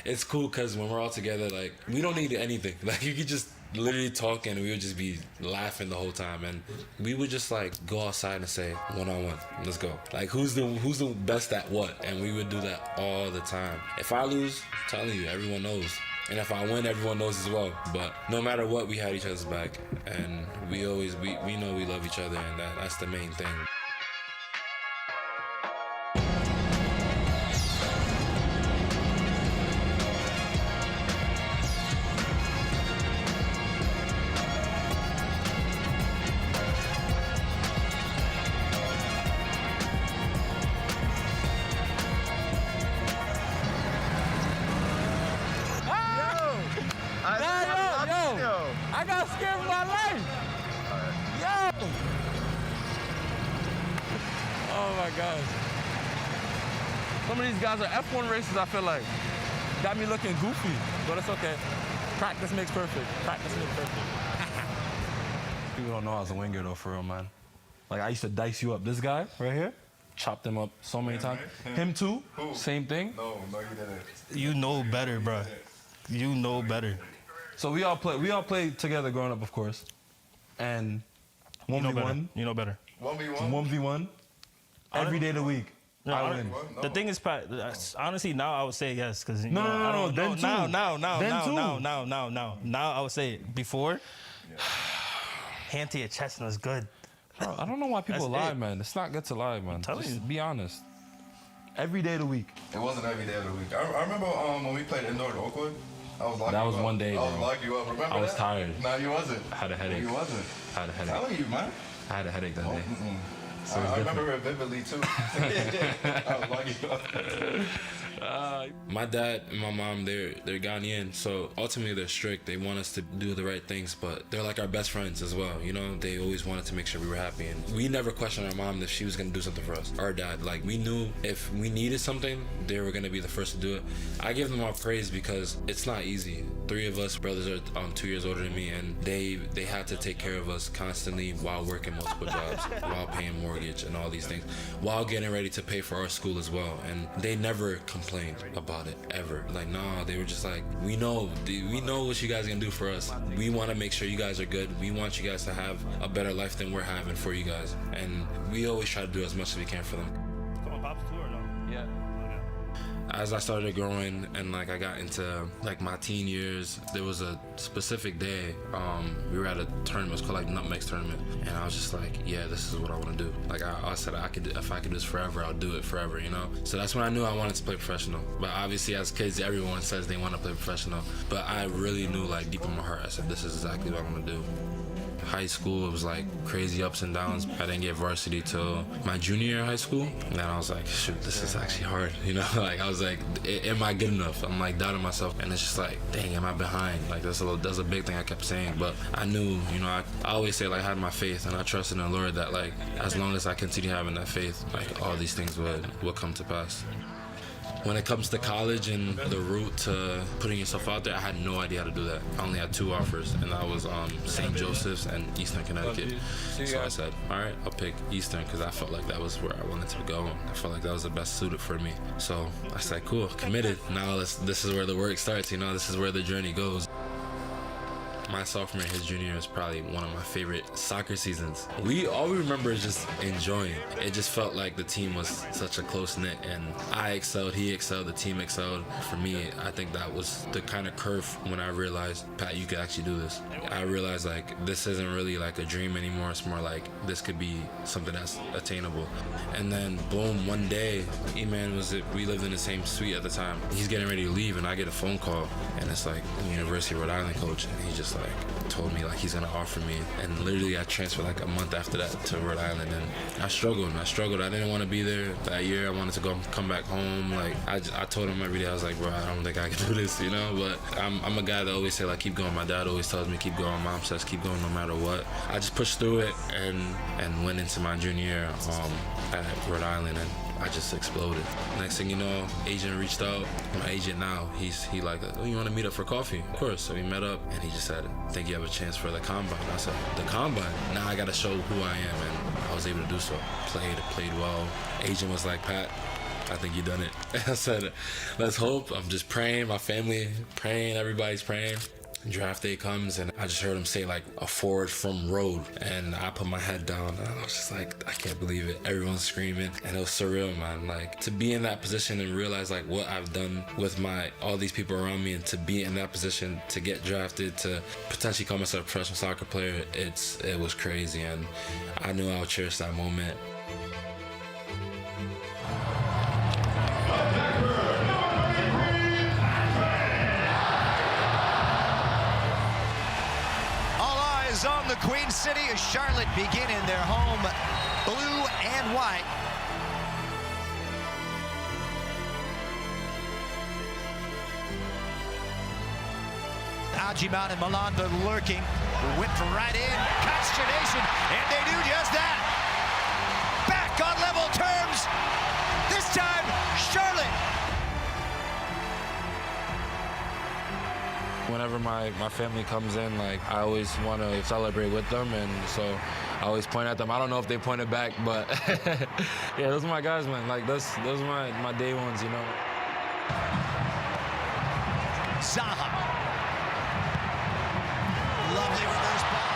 It's cool because when we're all together, like, we don't need anything. Like, you could just literally talk and we would just be laughing the whole time, and we would just like go outside and say one-on-one, let's go, like who's the best at what, and we would do that all the time. If I lose, I'm telling you, everyone knows, and if I win, everyone knows as well. But no matter what, we had each other's back, and we know we love each other, and that's the main thing. I got scared for my life. Yo. Oh my gosh. Some of these guys are F1 races, I feel like. Got me looking goofy, but it's okay. Practice makes perfect. Practice makes perfect. People don't know I was a winger though, for real, man. Like, I used to dice you up. This guy right here, chopped him up so many times. Him too, same thing. No, you didn't. You know better, bro. You know better. So we all played together growing up, of course. And 1v1. You know better. 1v1. Every day of the week. No, I win. The thing is, honestly, now I would say yes, because No. Then too. Now I would say it. Before, hand to your chest was good. Bro, I don't know why people That's lie, it. man. It's not good to lie, man. telling Just you. be honest. Every day of the week. It wasn't every day of the week. I remember when we played indoor at Oakwood. I was locking That was you up. one day, I was bro. locking you up. Remember I was that? tired. No, you wasn't. I had a headache. You wasn't. I had a headache. Telling you, man. I had a headache that day. So I remember it vividly too. I was locking you up. My dad and my mom, they're Ghanaian, so ultimately they're strict. They want us to do the right things, but they're like our best friends as well. You know, they always wanted to make sure we were happy, and we never questioned our mom if she was gonna do something for us. Our dad, like, we knew if we needed something, they were gonna be the first to do it. I give them all praise because it's not easy. 3 of us brothers are 2 years older than me, and they had to take care of us constantly while working multiple jobs, while paying mortgage and all these things, while getting ready to pay for our school as well. And they never complained about it ever. Like, nah, they were just like, we know what you guys are gonna do for us. We want to make sure you guys are good. We want you guys to have a better life than we're having for you guys, and we always try to do as much as we can for them. Come on, Pops, too, or no? Yeah. As I started growing and like I got into like my teen years, there was a specific day we were at a tournament. It was called like Nutmegs tournament, and I was just like, yeah, this is what I want to do. Like I said, if I could do this forever, I'll do it forever, you know. So that's when I knew I wanted to play professional. But obviously, as kids, everyone says they want to play professional. But I really knew, like, deep in my heart, I said, this is exactly what I want to do. High school, it was like crazy ups and downs. I didn't get varsity till my junior year of high school. And then I was like, shoot, this is actually hard. You know, like I was like, am I good enough? I'm like doubting myself. And it's just like, dang, am I behind? Like that's a big thing I kept saying. But I knew, you know, I always say like I had my faith, and I trusted in the Lord that like as long as I continue having that faith, like all these things will come to pass. When it comes to college and the route to putting yourself out there, I had no idea how to do that. I only had 2 offers, and that was St. Joseph's and Eastern Connecticut. So I said, all right, I'll pick Eastern because I felt like that was where I wanted to go. I felt like that was the best suited for me. So I said, cool, committed. Now this is where the work starts, you know, this is where the journey goes. My sophomore and his junior year is probably one of my favorite soccer seasons. All we remember is just enjoying. It just felt like the team was such a close-knit, and I excelled, he excelled, the team excelled. For me, I think that was the kind of curve when I realized, Pat, you could actually do this. I realized like this isn't really like a dream anymore. It's more like this could be something that's attainable. And then boom, one day, Aiman we lived in the same suite at the time. He's getting ready to leave, and I get a phone call, and it's like the University of Rhode Island coach, and he's just like, told me like he's gonna offer me, and literally I transferred like a month after that to Rhode Island, and I struggled. I didn't want to be there that year. I wanted to come back home. Like I told him every day, I was like, bro, I don't think I can do this, you know. But I'm a guy that always say like, keep going. My dad always tells me keep going. Mom says keep going no matter what. I just pushed through it and went into my junior year at Rhode Island, and I just exploded. Next thing you know, agent reached out. My agent now, he like, oh, you want to meet up for coffee? Of course. So we met up, and he just said, I think you have a chance for the combine. I said, the combine? Now I got to show who I am, and I was able to do so. Played well. Agent was like, Pat, I think you done it. I said, let's hope. I'm just praying, my family praying, everybody's praying. Draft day comes, and I just heard him say like a forward from road, and I put my head down, and I was just like, I can't believe it. Everyone's screaming, and it was surreal, man. Like to be in that position and realize like what I've done with all these people around me, and to be in that position to get drafted, to potentially come as a professional soccer player, it was crazy, and I knew I would cherish that moment. On the Queen City as Charlotte begin in their home blue and white. Aiman and Malanda lurking, whipped right in, consternation, and they do just that. Back on level terms, this time Charlotte. Whenever my family comes in, like I always want to celebrate with them, and so I always point at them. I don't know if they pointed back, but yeah, those are my guys, man. Like those are my day ones, you know. Zaha. Lovely reverse ball.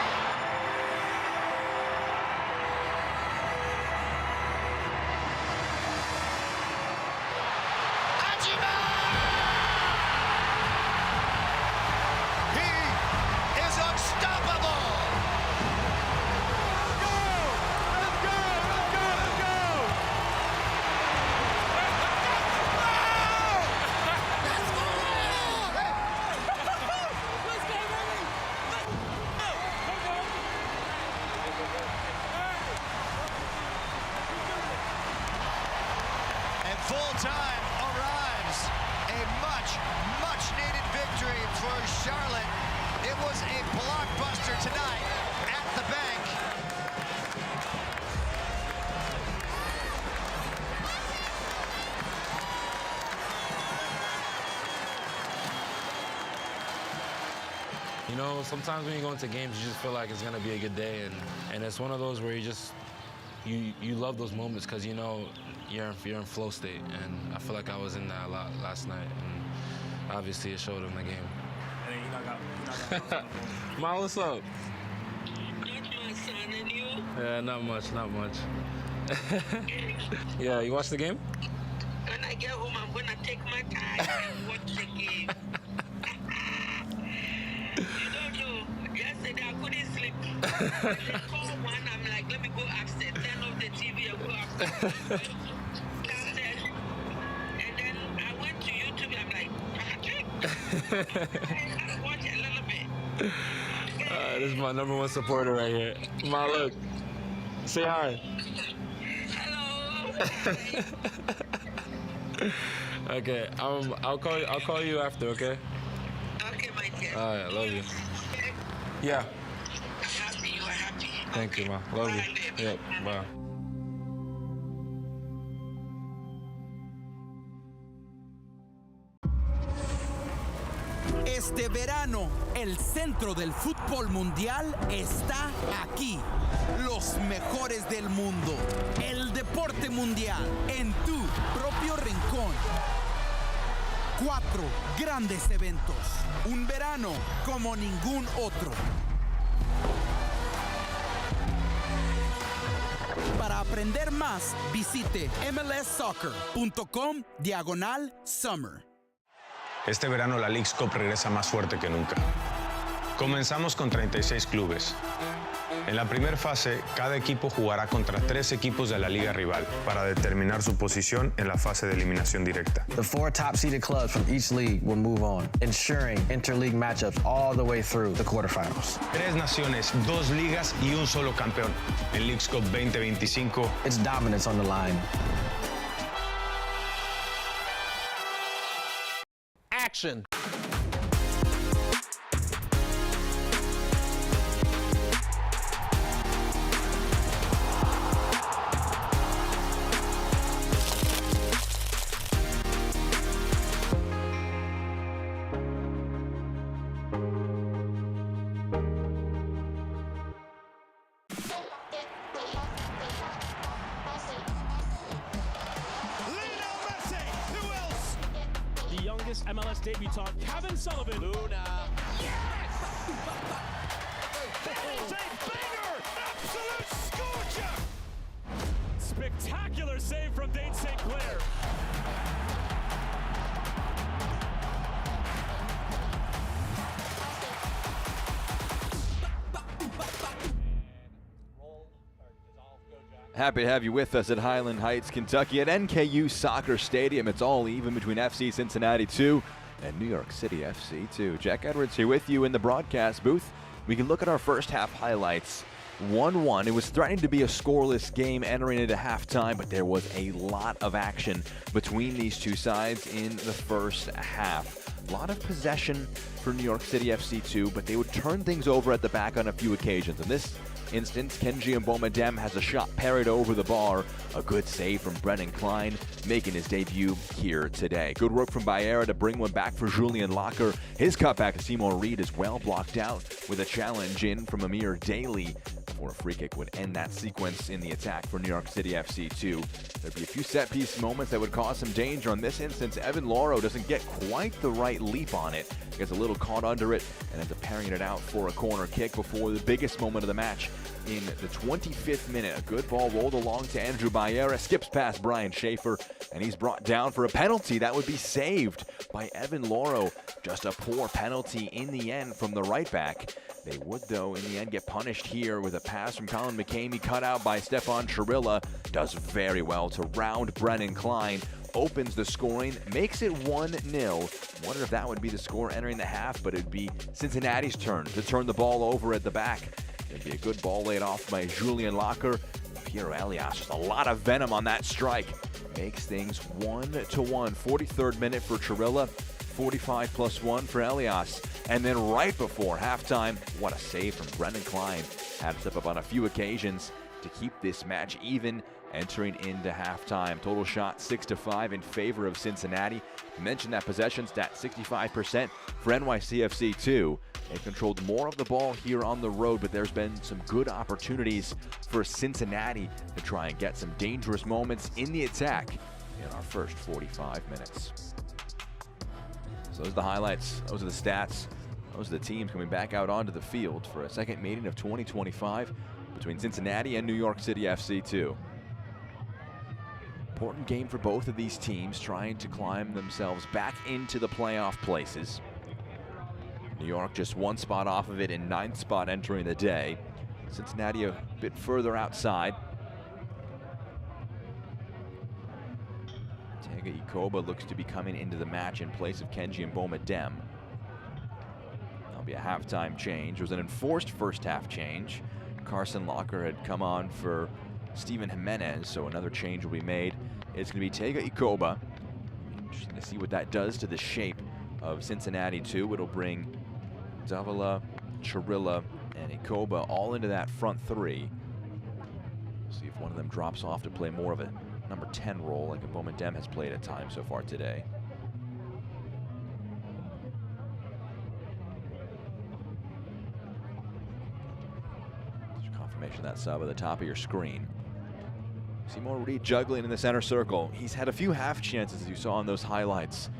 Full-time arrives. A much needed victory for Charlotte. It was a blockbuster tonight at the bank. You know, sometimes when you go into games, you just feel like it's gonna be a good day, and it's one of those where you love those moments because you know you're in flow state, and I feel like I was in that a lot last night, and obviously it showed in the game. Ma, what's up? Not much, son, and you? Yeah, not much. Yeah, you watch the game? When I get home, I'm gonna take my time and watch the game. You don't know, yesterday I couldn't sleep. When they call one, I'm like, let me go upstairs, turn off the TV and go upstairs. And then I went to YouTube, I'm like, I watch a little bit. This is my #1 supporter right here. Ma, look. Say hi. Hello. Okay, I'll call you after, okay? Okay, my dear. All right, love you. Yeah. I'm happy you are happy. Thank you, ma. Love you. Yep, bye. Este verano, el centro del fútbol mundial está aquí. Los mejores del mundo. El deporte mundial en tu propio rincón. 4 grandes eventos. Un verano como ningún otro. Para aprender más, visite mlssoccer.com/summer. Este verano la Leagues Cup regresa más fuerte que nunca. Comenzamos con 36 clubes, En la primera fase, cada equipo jugará contra 3 equipos de la liga rival para determinar su posición en la fase de eliminación directa. The 4 top-seeded clubs from each league will move on, ensuring interleague matchups all the way through the quarterfinals. 3 naciones, 2 ligas y un solo campeón. En Leagues Cup 2025, it's dominance on the line. Action. MLS debutant Kevin Sullivan. Luna. Yes! That is a banger! Absolute scorcher! Spectacular save from Dane St. Clair. Happy to have you with us at Highland Heights, Kentucky at NKU Soccer Stadium. It's all even between FC Cincinnati 2 and New York City FC 2. Jack Edwards here with you in the broadcast booth. We can look at our first half highlights. 1-1. It was threatening to be a scoreless game entering into halftime, but there was a lot of action between these two sides in the first half. A lot of possession for New York City FC 2, but they would turn things over at the back on a few occasions. In this instance, Kenji Mbomedem has a shot parried over the bar. A good save from Brennan Klein, making his debut here today. Good work from Baera to bring one back for Julian Locker. His cutback to Seymour Reed is well blocked out with a challenge in from Amir Daly before a free kick would end that sequence in the attack for New York City FC 2. There'd be a few set-piece moments that would cause some danger. In this instance, Evan Loro doesn't get quite the right leap on it. Gets a little caught under it and ends up parrying it out for a corner kick before the biggest moment of the match. In the 25th minute, a good ball rolled along to Andrew Baera, skips past Brian Schaefer, and he's brought down for a penalty that would be saved by Evan Loro. Just a poor penalty in the end from the right back. They would, though, in the end get punished here with a pass from Colin McCamey, cut out by Stefan Chirilla. Does very well to round Brennan Klein. Opens the scoring, makes it 1-0. Wonder if that would be the score entering the half, but it'd be Cincinnati's turn to turn the ball over at the back. It'd be a good ball laid off by Julian Locker. Piero Elias, just a lot of venom on that strike. Makes things 1-1. 43rd minute for Chirilla, 45+1 for Elias. And then right before halftime, what a save from Brennan Klein. Had to step up on a few occasions to keep this match even entering into halftime. Total shot 6-5 in favor of Cincinnati. Mentioned that possession stat 65% for NYCFC 2. They've controlled more of the ball here on the road, but there's been some good opportunities for Cincinnati to try and get some dangerous moments in the attack in our first 45 minutes. So those are the highlights, those are the stats, those are the teams coming back out onto the field for a second meeting of 2025 between Cincinnati and New York City FC 2. Important game for both of these teams, trying to climb themselves back into the playoff places. New York just one spot off of it in 9th spot entering the day. Cincinnati a bit further outside. Tega Ikoba looks to be coming into the match in place of Kenji Mbomedem. That'll be a halftime change. It was an enforced first half change. Carson Locker had come on for Steven Jimenez, so another change will be made. It's going to be Tega Ikoba. Interesting to see what that does to the shape of Cincinnati 2. It'll bring Davila, Chirilla, and Ikoba all into that front three. See if one of them drops off to play more of a number 10 role like Mbomedem has played at times so far today. There's confirmation of that sub at the top of your screen. Seymour Reed juggling in the center circle. He's had a few half chances, as you saw in those highlights.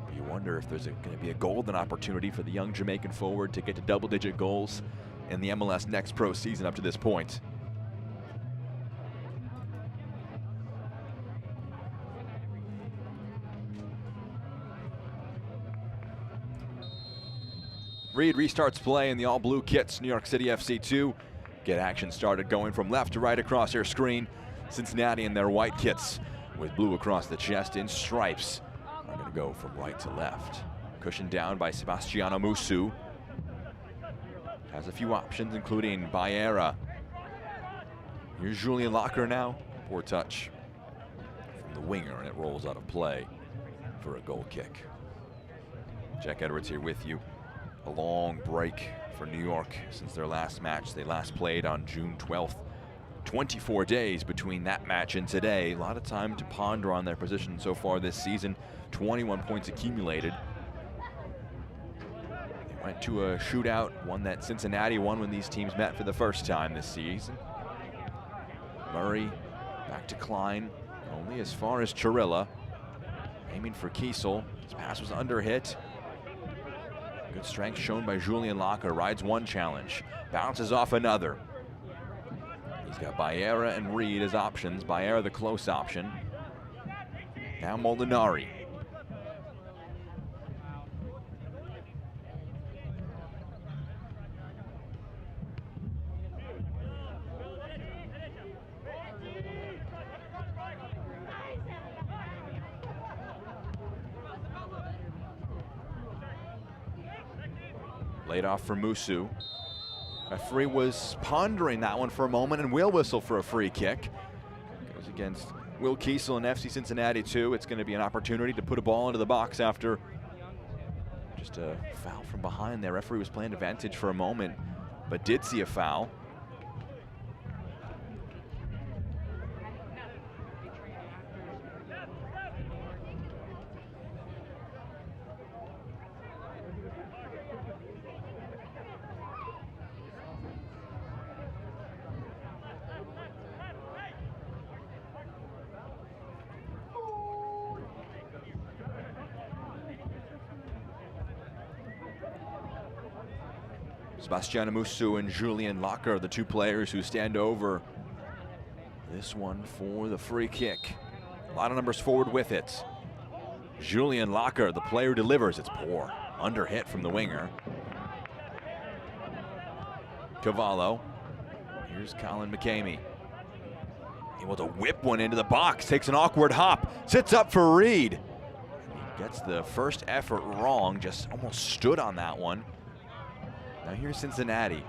But you wonder if there's going to be a golden opportunity for the young Jamaican forward to get to double-digit goals in the MLS Next Pro season up to this point. Reed restarts play in the all-blue kits. New York City FC 2 get action started, going from left to right across their screen. Cincinnati in their white kits with blue across the chest in stripes are going to go from right to left. Cushioned down by Sebastiano Musu. Has a few options, including Baera. Here's Julian Locker now. Poor touch from the winger, and it rolls out of play for a goal kick. Jack Edwards here with you. A long break for New York since their last match. They last played on June 12th. 24 days between that match and today. A lot of time to ponder on their position so far this season. 21 points accumulated. They went to a shootout, one that Cincinnati won when these teams met for the first time this season. Murray back to Klein, only as far as Chirilla. Aiming for Kiesel. His pass was under hit. Good strength shown by Julian Locker. Rides one challenge, bounces off another. He's got Baera and Reed as options. Baera the close option. Now Molinari. Laid off for Musu. Referee was pondering that one for a moment and will whistle for a free kick. Goes against Will Kiesel and FC Cincinnati 2. It's going to be an opportunity to put a ball into the box after just a foul from behind there. Referee was playing advantage for a moment, but did see a foul. Sebastiano Musu and Julian Locker are the two players who stand over this one for the free kick. A lot of numbers forward with it. Julian Locker, the player, delivers. It's poor. Under hit from the winger. Cavallo. Here's Colin McCamey. Able to whip one into the box. Takes an awkward hop. Sits up for Reed. He gets the first effort wrong. Just almost stood on that one. Now here's Cincinnati.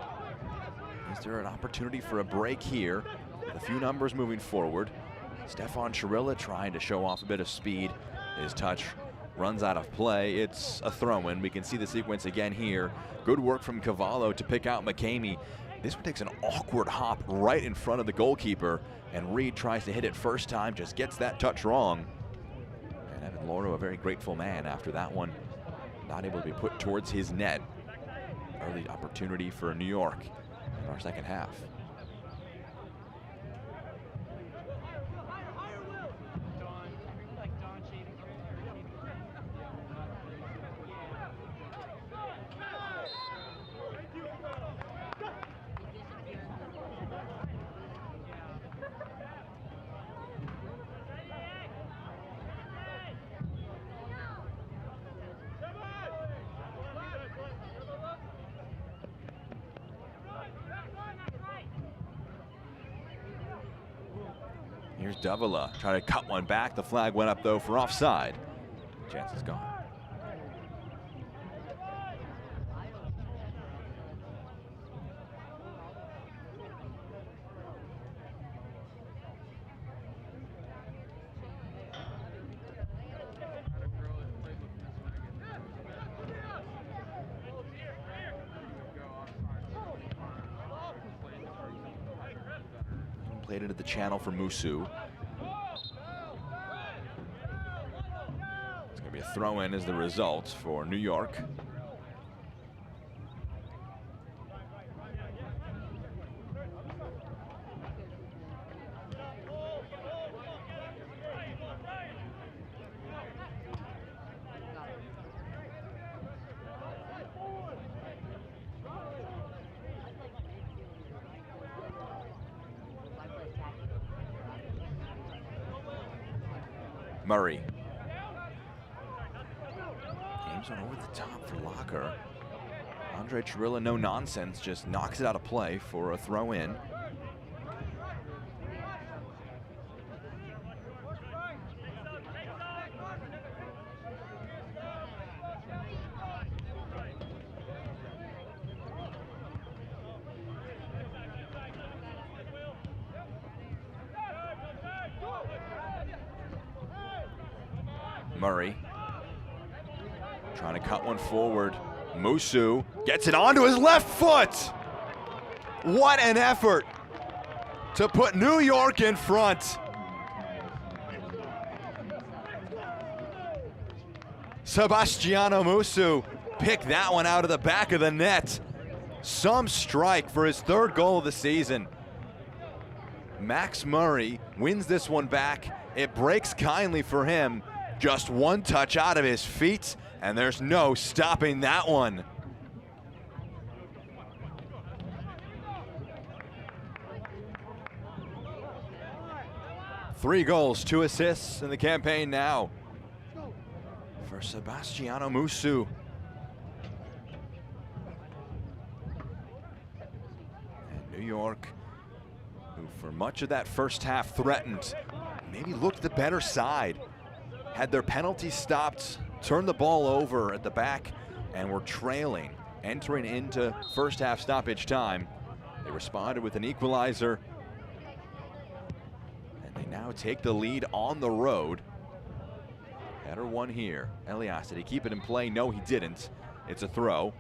Is there an opportunity for a break here? With a few numbers moving forward. Stefan Chirilla trying to show off a bit of speed. His touch runs out of play. It's a throw-in. We can see the sequence again here. Good work from Cavallo to pick out McCamey. This one takes an awkward hop right in front of the goalkeeper, and Reed tries to hit it first time, just gets that touch wrong. And Evan Loro, a very grateful man after that one. Not able to be put towards his net. Early opportunity for New York in our second half. Here's Davila, trying to cut one back. The flag went up though for offside. Chance is gone. Played into the channel for Musu. It's going to be a throw-in as the result for New York. Murray. Games on over the top for Locker. Andre Chirilla, no nonsense, just knocks it out of play for a throw in. Murray trying to cut one forward. Musu gets it onto his left foot. What an effort to put New York in front. Sebastiano Musu picked that one out of the back of the net. Some strike for his third goal of the season. Max Murray wins this one back. It breaks kindly for him. Just one touch out of his feet, and there's no stopping that one. Three goals, 2 assists in the campaign now for Sebastiano Musu. And New York, who for much of that first half threatened, maybe looked the better side. Had their penalties stopped, turned the ball over at the back, and were trailing, entering into first half stoppage time. They responded with an equalizer, and they now take the lead on the road. Header one here. Elias, did he keep it in play? No, he didn't. It's a throw.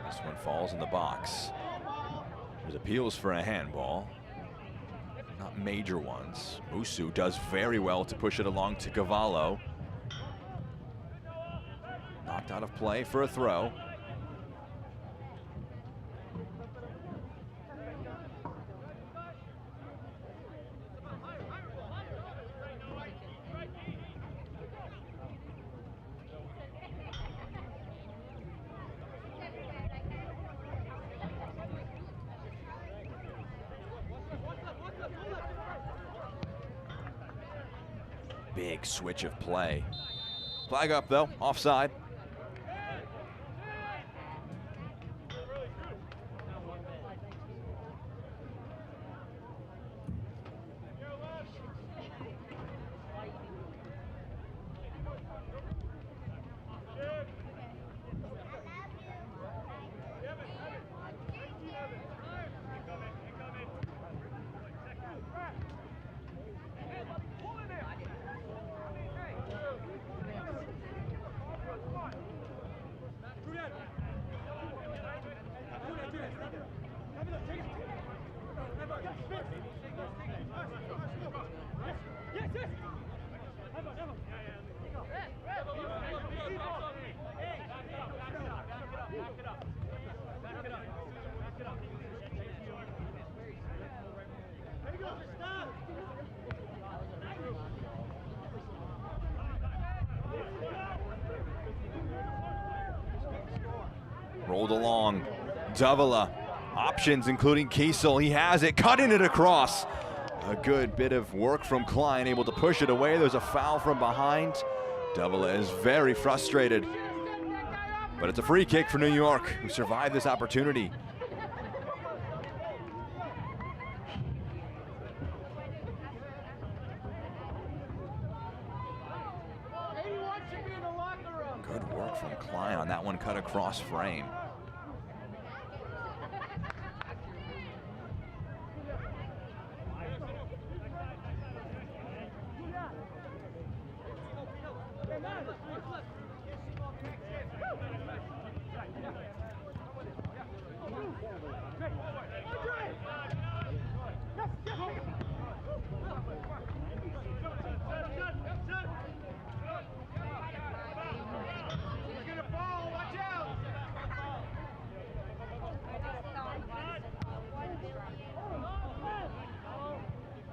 This one falls in the box. There's appeals for a handball. Not major ones. Musu does very well to push it along to Cavallo. Knocked out of play for a throw. Big switch of play. Flag up though, offside. Rolled along. Davila. Options including Kiesel. He has it, cutting it across. A good bit of work from Klein, able to push it away. There's a foul from behind. Davila is very frustrated. But it's a free kick for New York, who survived this opportunity. Good work from Klein on that one, cut across frame.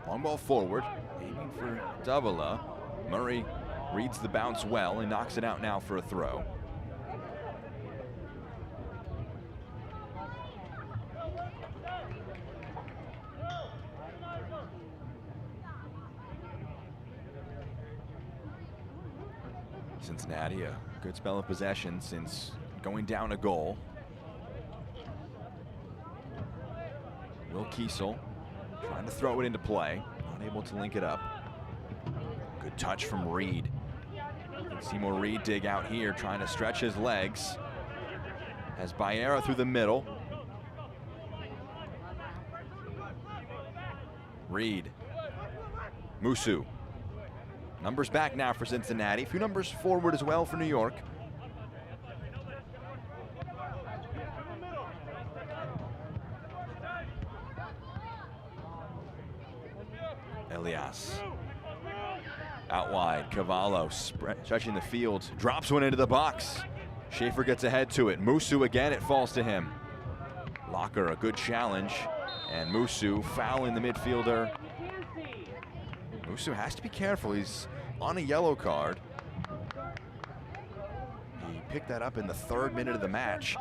Long ball forward, aiming for Davila. Murray Reads the bounce well and knocks it out now for a throw. Cincinnati, a good spell of possession since going down a goal. Will Kiesel trying to throw it into play, not able to link it up. Good touch from Reed. Seymour Reed dig out here, trying to stretch his legs. Has Baera through the middle. Reed. Musu. Numbers back now for Cincinnati. A few numbers forward as well for New York. Elias. Out wide, Cavallo stretching the field, drops one into the box. Schaefer gets ahead to it. Musu again, it falls to him. Locker, a good challenge, and Musu fouling the midfielder. Musu has to be careful, he's on a yellow card. He picked that up in the 3rd minute of the match.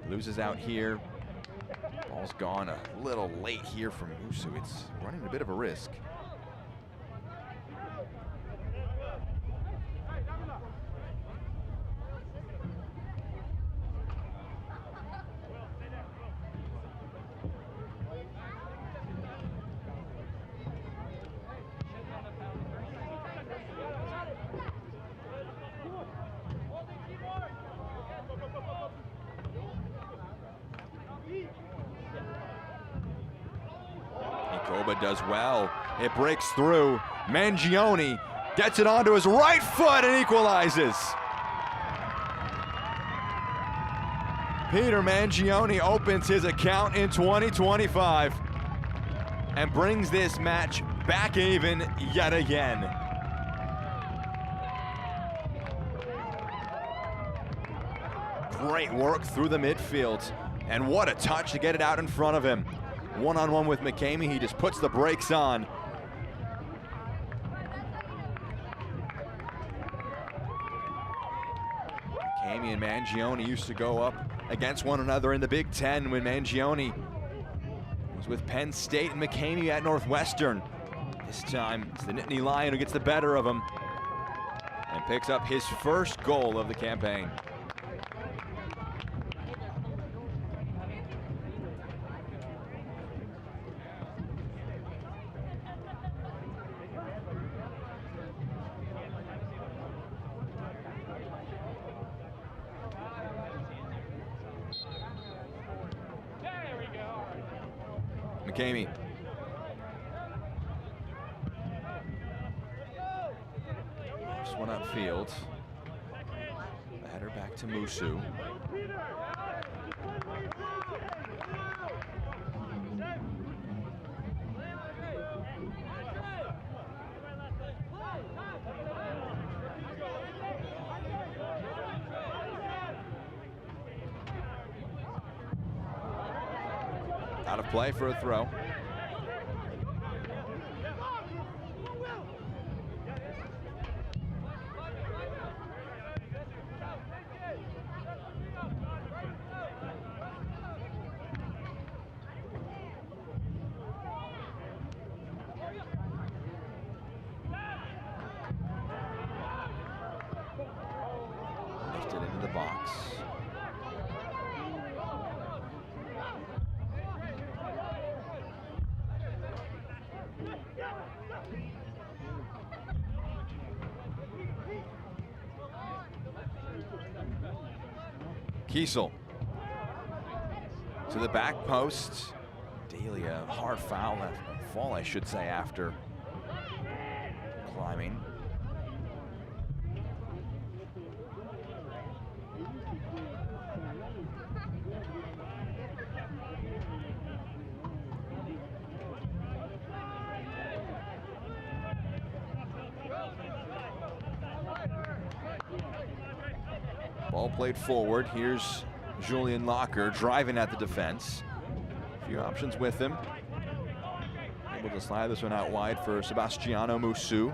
Loses out here. Ball's gone a little late here from Musu. It's running a bit of a risk. Koba does well. It breaks through. Mangione gets it onto his right foot and equalizes. Peter Mangione opens his account in 2025 and brings this match back even yet again. Great work through the midfield, and what a touch to get it out in front of him. One-on-one with McCamey, he just puts the brakes on. McCamey and Mangione used to go up against one another in the Big Ten when Mangione was with Penn State and McCamey at Northwestern. This time, it's the Nittany Lion who gets the better of him and picks up his first goal of the campaign. McCamey. First one upfield. The header back to Musu. Out of play for a throw. Lifted into the box. Kiesel to the back post. Daly, a hard foul, fall I should say, after climbing. Ball played forward. Here's Julian Locker driving at the defense. A few options with him. Able to slide this one out wide for Sebastiano Musu.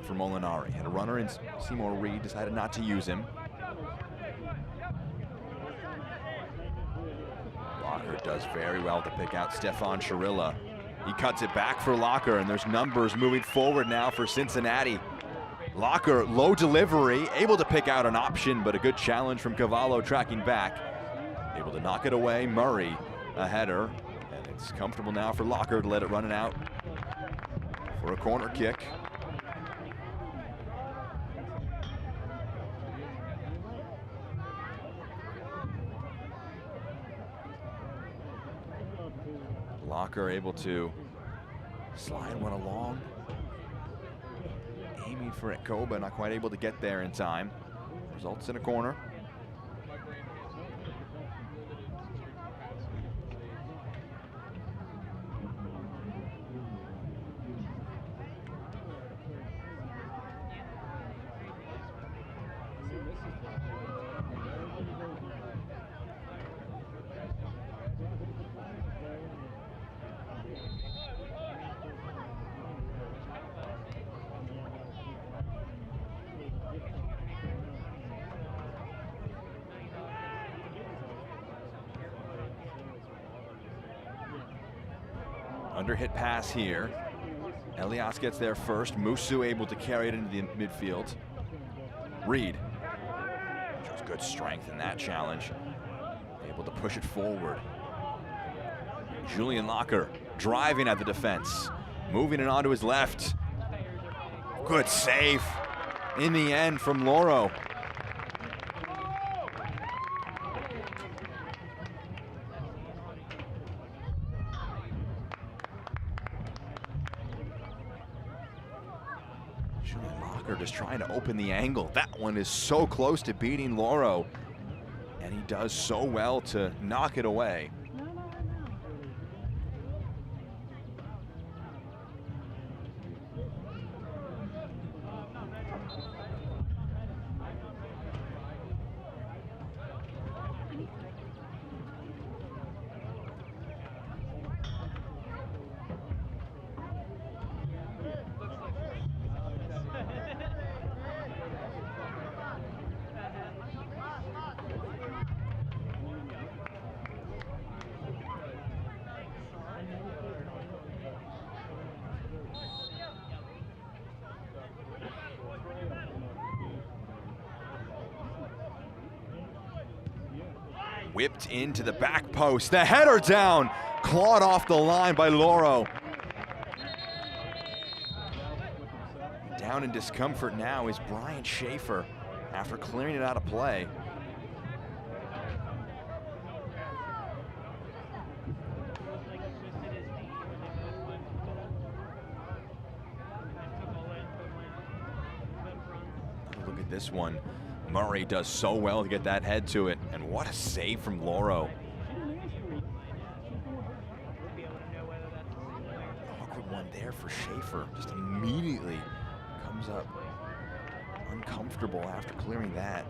for Molinari. Had a runner in Seymour Reed, decided not to use him. Locker does very well to pick out Stefan Chirilla. He cuts it back for Locker, and there's numbers moving forward now for Cincinnati. Locker, low delivery, able to pick out an option, but a good challenge from Cavallo tracking back. Able to knock it away. Murray, a header, and it's comfortable now for Locker to let it run it out for a corner kick. Locker able to slide one along. Aiming for Koba, not quite able to get there in time. Results in a corner. Under-hit pass here. Elias gets there first. Musu able to carry it into the midfield. Reed shows good strength in that challenge. Able to push it forward. Julian Locker driving at the defense. Moving it onto his left. Good save in the end from Loro. Just trying to open the angle. That one is so close to beating Loro, and he does so well to knock it away. Whipped into the back post. The header down. Clawed off the line by Loro. Down in discomfort now is Brian Schaefer after clearing it out of play. Look at this one. Murray does so well to get that head to it, and what a save from Loro. Awkward one there for Schaefer, just immediately comes up uncomfortable after clearing that.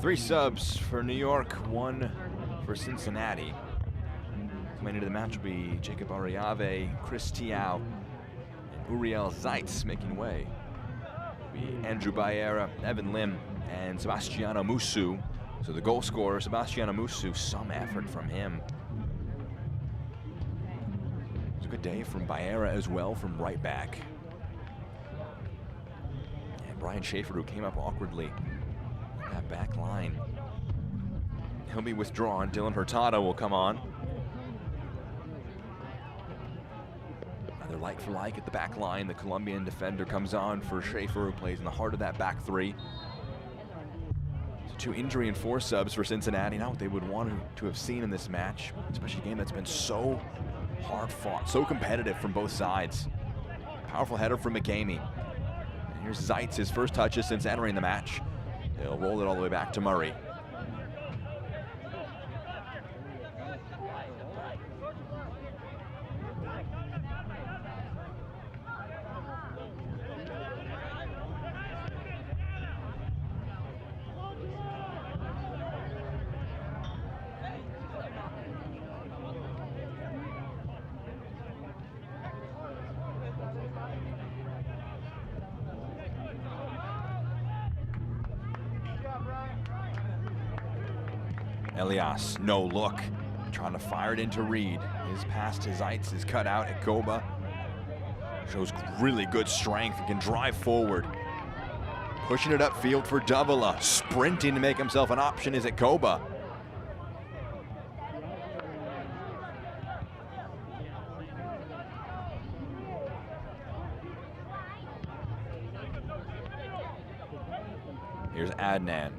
3 subs for New York, 1 for Cincinnati. Coming into the match will be Jacob Ariave, Chris Tiao, and Uriel Zeitz making way. Will be Andrew Baera, Evan Lim, and Sebastiano Musu. So the goal scorer, Sebastiano Musu, some effort from him. It's a good day from Baera as well, from right back. And Brian Schaefer, who came up awkwardly on that back line. He'll be withdrawn. Dylan Hurtado will come on. Another like for like at the back line. The Colombian defender comes on for Schaefer, who plays in the heart of that back 3. So 2 injury and 4 subs for Cincinnati. Not what they would want to have seen in this match, especially a game that's been so hard fought, so competitive from both sides. Powerful header from McCamey. And here's Zeitz, his first touches since entering the match. He'll roll it all the way back to Murray. Elias, no look, trying to fire it into Reed. His pass to Zeitz is cut out at Goba. Shows really good strength and can drive forward. Pushing it upfield for Davila. Sprinting to make himself an option is at Goba. Here's Adnan.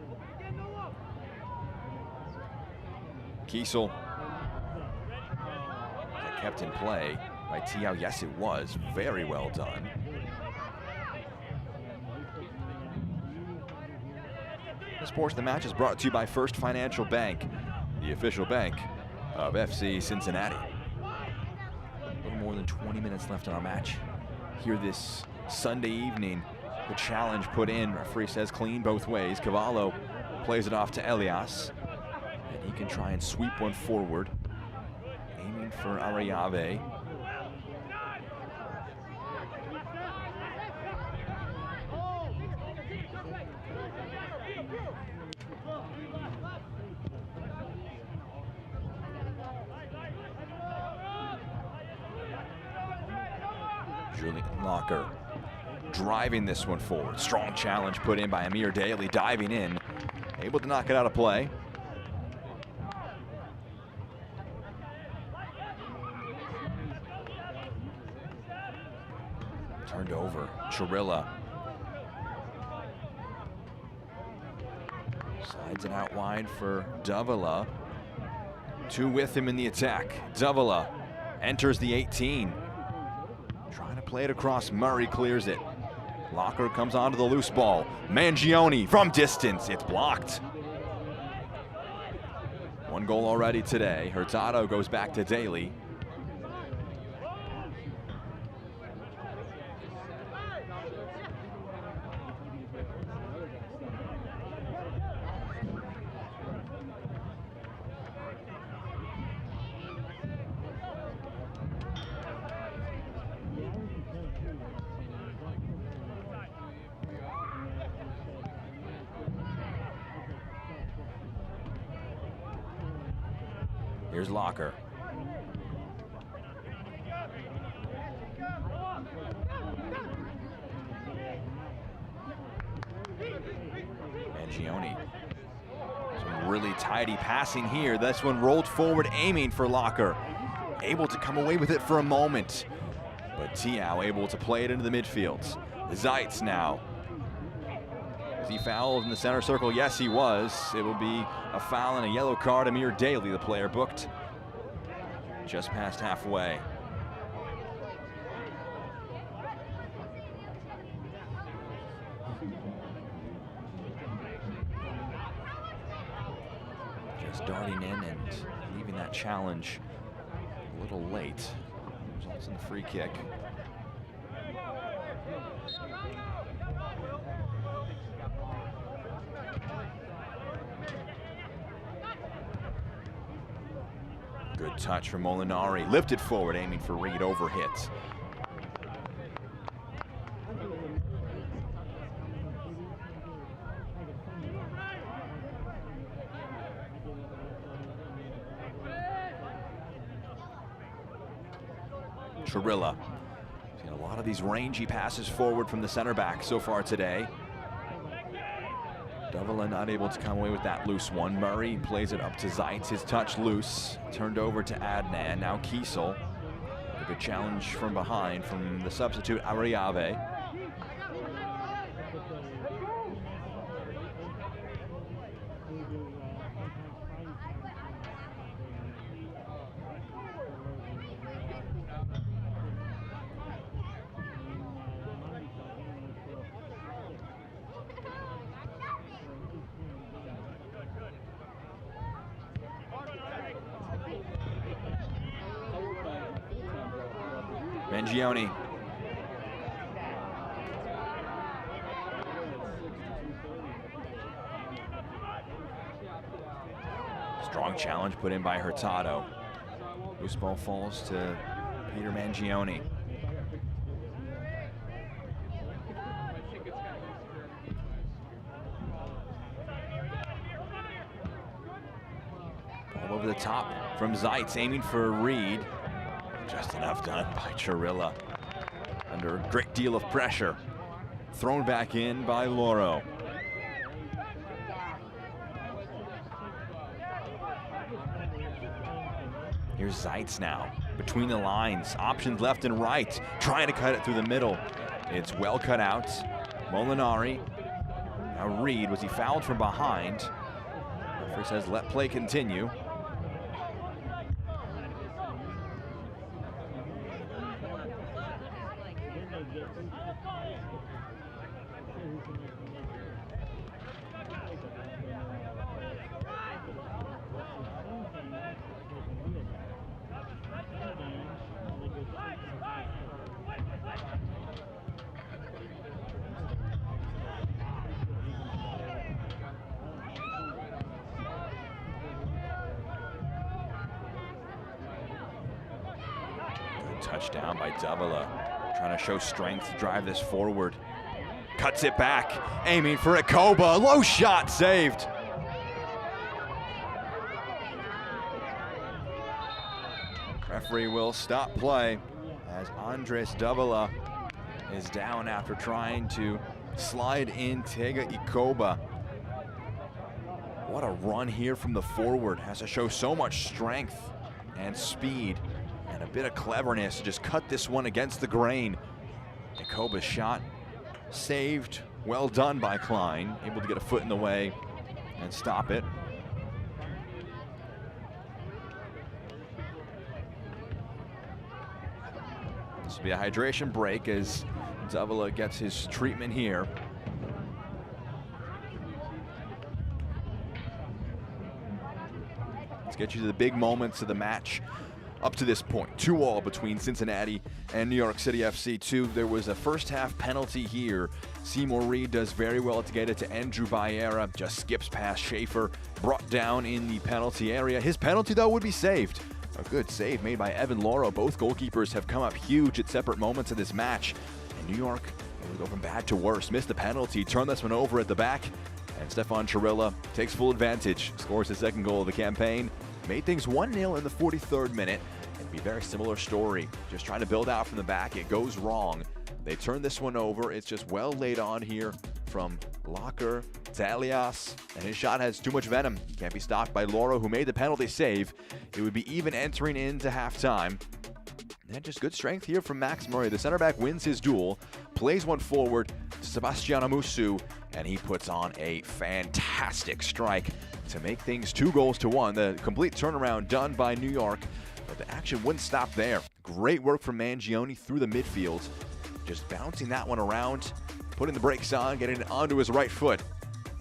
Kiesel. Kept in play by Tiao. Yes, it was. Very well done. This portion of the match is brought to you by First Financial Bank, the official bank of FC Cincinnati. A little more than 20 minutes left in our match here this Sunday evening. Good challenge put in. Referee says clean both ways. Cavallo plays it off to Elias. And he can try and sweep one forward. Aiming for Ariave. Julian Locker driving this one forward. Strong challenge put in by Amir Daly, diving in, able to knock it out of play. Turned over, Chirilla. Slides it out wide for Davila. 2 with him in the attack. Davila enters the 18. Trying to play it across, Murray clears it. Locker comes onto the loose ball. Mangione from distance, it's blocked. 1 goal already today. Hurtado goes back to Daly. Here's Locker. Mangione. Some really tidy passing here. This one rolled forward, aiming for Locker. Able to come away with it for a moment. But Tiao able to play it into the midfield. Zeitz now. Was he fouled in the center circle? Yes, he was. It will be a foul and a yellow card. Amir Daly, the player booked just past halfway. Just darting in and leaving that challenge a little late. Results in the free kick. Good touch from Molinari. Lifted forward, aiming for Reed, over hit. Chirilla. Seen a lot of these rangy passes forward from the center back so far today. Davila not able to come away with that loose one. Murray plays it up to Zeitz. His touch loose. Turned over to Adnan. Now Kiesel. A good challenge from behind from the substitute Ariave. Mangione. Strong challenge put in by Hurtado. Loose ball falls to Peter Mangione. Ball over the top from Zeitz, aiming for Reed. Just enough done by Chirilla. Under a great deal of pressure. Thrown back in by Loro. Here's Zeitz now. Between the lines. Options left and right. Trying to cut it through the middle. It's well cut out. Molinari. Now Reed, was he fouled from behind? Referee says let play continue. Touchdown by Davila. Trying to show strength to drive this forward. Cuts it back, aiming for Ikoba. Low shot, saved. Referee will stop play as Andres Davila is down after trying to slide in Tega Ikoba. What a run here from the forward. Has to show so much strength and speed and a bit of cleverness to just cut this one against the grain. Ikoba's shot saved. Well done by Klein. Able to get a foot in the way and stop it. This will be a hydration break as Davila gets his treatment here. Let's get you to the big moments of the match. Up to this point, 2-2 between Cincinnati and New York City FC 2. There was a first half penalty here. Seymour Reed does very well to get it to Andrew Baera, just skips past Schaefer, brought down in the penalty area. His penalty, though, would be saved. A good save made by Evan Loro. Both goalkeepers have come up huge at separate moments of this match. And New York will go from bad to worse. Missed the penalty, turned this one over at the back. And Stefan Chirilla takes full advantage, scores his second goal of the campaign. Made things 1-0 in the 43rd minute. It'd be a very similar story. Just trying to build out from the back. It goes wrong. They turn this one over. It's just well laid on here from Locker to Elias. And his shot has too much venom. Can't be stopped by Loro, who made the penalty save. It would be even entering into halftime. And just good strength here from Max Murray. The center back wins his duel, plays one forward to Sebastian Amusu, and he puts on a fantastic strike to make things 2-1. The complete turnaround done by New York, but the action wouldn't stop there. Great work from Mangione through the midfield, just bouncing that one around, putting the brakes on, getting it onto his right foot,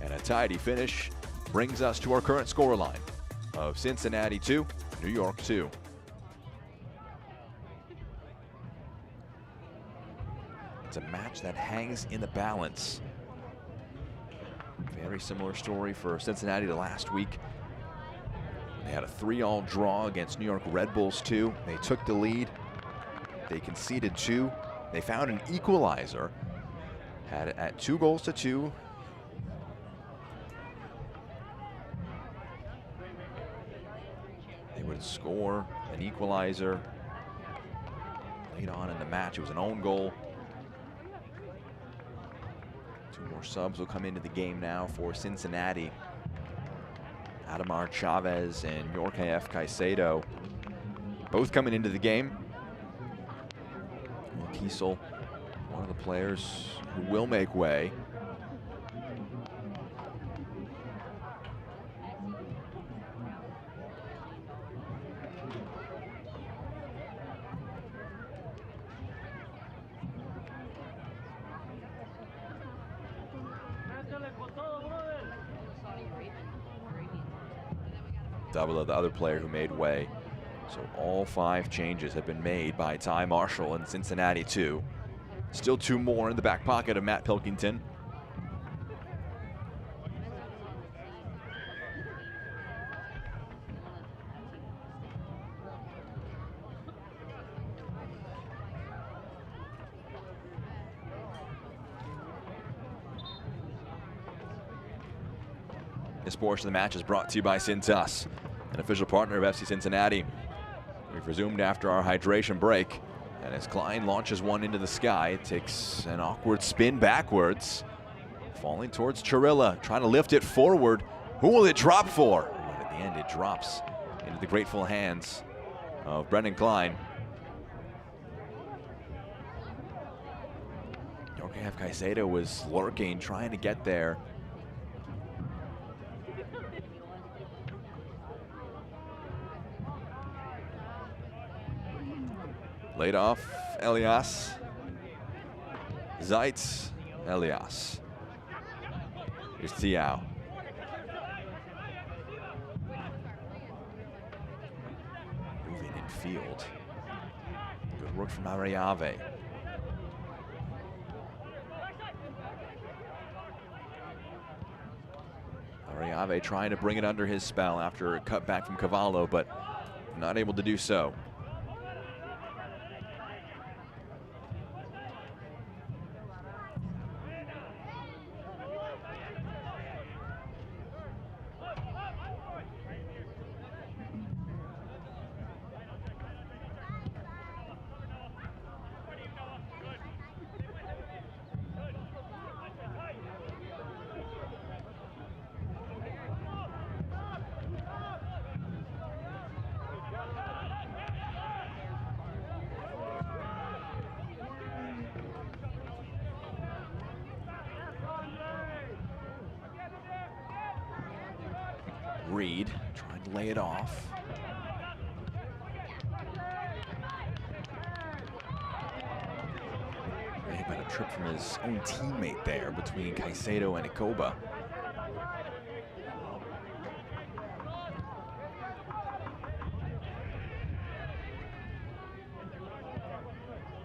and a tidy finish brings us to our current scoreline of Cincinnati 2, New York 2. It's a match that hangs in the balance. Very similar story for Cincinnati to last week. They had a 3-all draw against New York Red Bulls 2. They took the lead. They conceded 2. They found an equalizer. Had it at 2-2. They would score an equalizer late on in the match. It was an own goal. 2 more subs will come into the game now for Cincinnati. Adamar Chavez and Yorkaef Caicedo both coming into the game. Well, Kiesel, one of the players who will make way. Double of the other player who made way. So all 5 changes have been made by Ty Marshall in Cincinnati 2. Still 2 more in the back pocket of Matt Pilkington. This portion of the match is brought to you by Cintas, an official partner of FC Cincinnati. We've resumed after our hydration break, and as Klein launches one into the sky, it takes an awkward spin backwards, falling towards Chirilla, trying to lift it forward. Who will it drop for? But at the end, it drops into the grateful hands of Brendan Klein. Yorkaef Caicedo was lurking, trying to get there. Laid off, Elias. Zeitz, Elias. Here's Tiao. Moving in field. Good work from Ariave. Ariave trying to bring it under his spell after a cutback from Cavallo, but not able to do so. Reed trying to lay it off. May have been a trip from his own teammate there between Caicedo and Ikoba.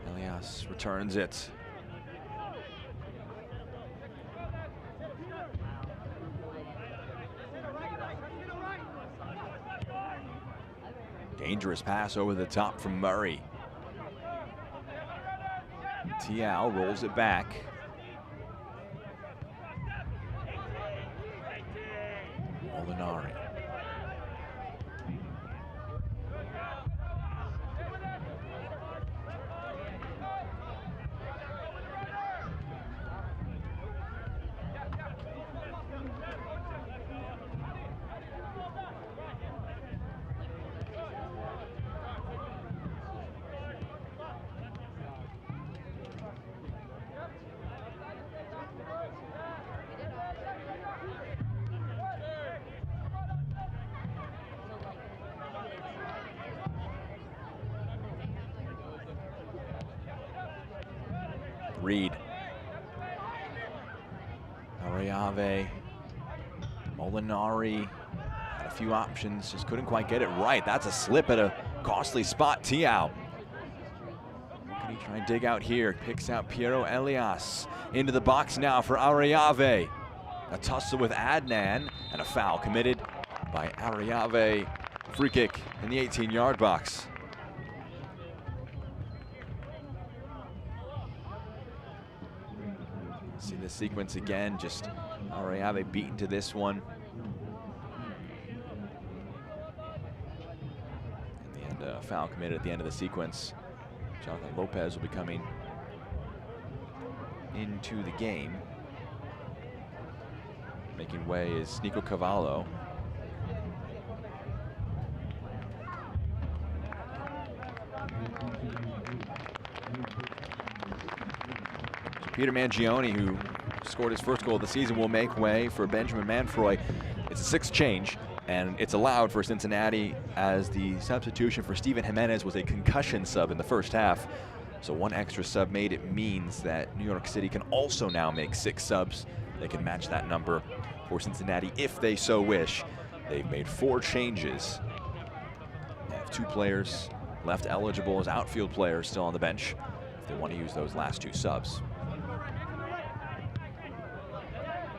Elias returns it. Dangerous pass over the top from Murray. Tiao rolls it back. Molinari. Reed. Ariave. Molinari had a few options, just couldn't quite get it right. That's a slip at a costly spot. Tiao. What can he try and dig out here? Picks out Piero Elias. Into the box now for Ariave. A tussle with Adnan and a foul committed by Ariave Free kick in the 18-yard box. See the sequence again, just Arreave beaten to this one. In the end, foul committed at the end of the sequence. Jonathan Lopez will be coming into the game. Making way is Nico Cavallo. Peter Mangione, who scored his first goal of the season, will make way for Benjamin Manfroy. It's a sixth change, and it's allowed for Cincinnati as the substitution for Steven Jimenez was a concussion sub in the first half. So one extra sub made. It means that New York City can also now make 6 subs. They can match that number for Cincinnati if they so wish. They've made 4 changes. They have 2 players left eligible as outfield players still on the bench if they want to use those last 2 subs.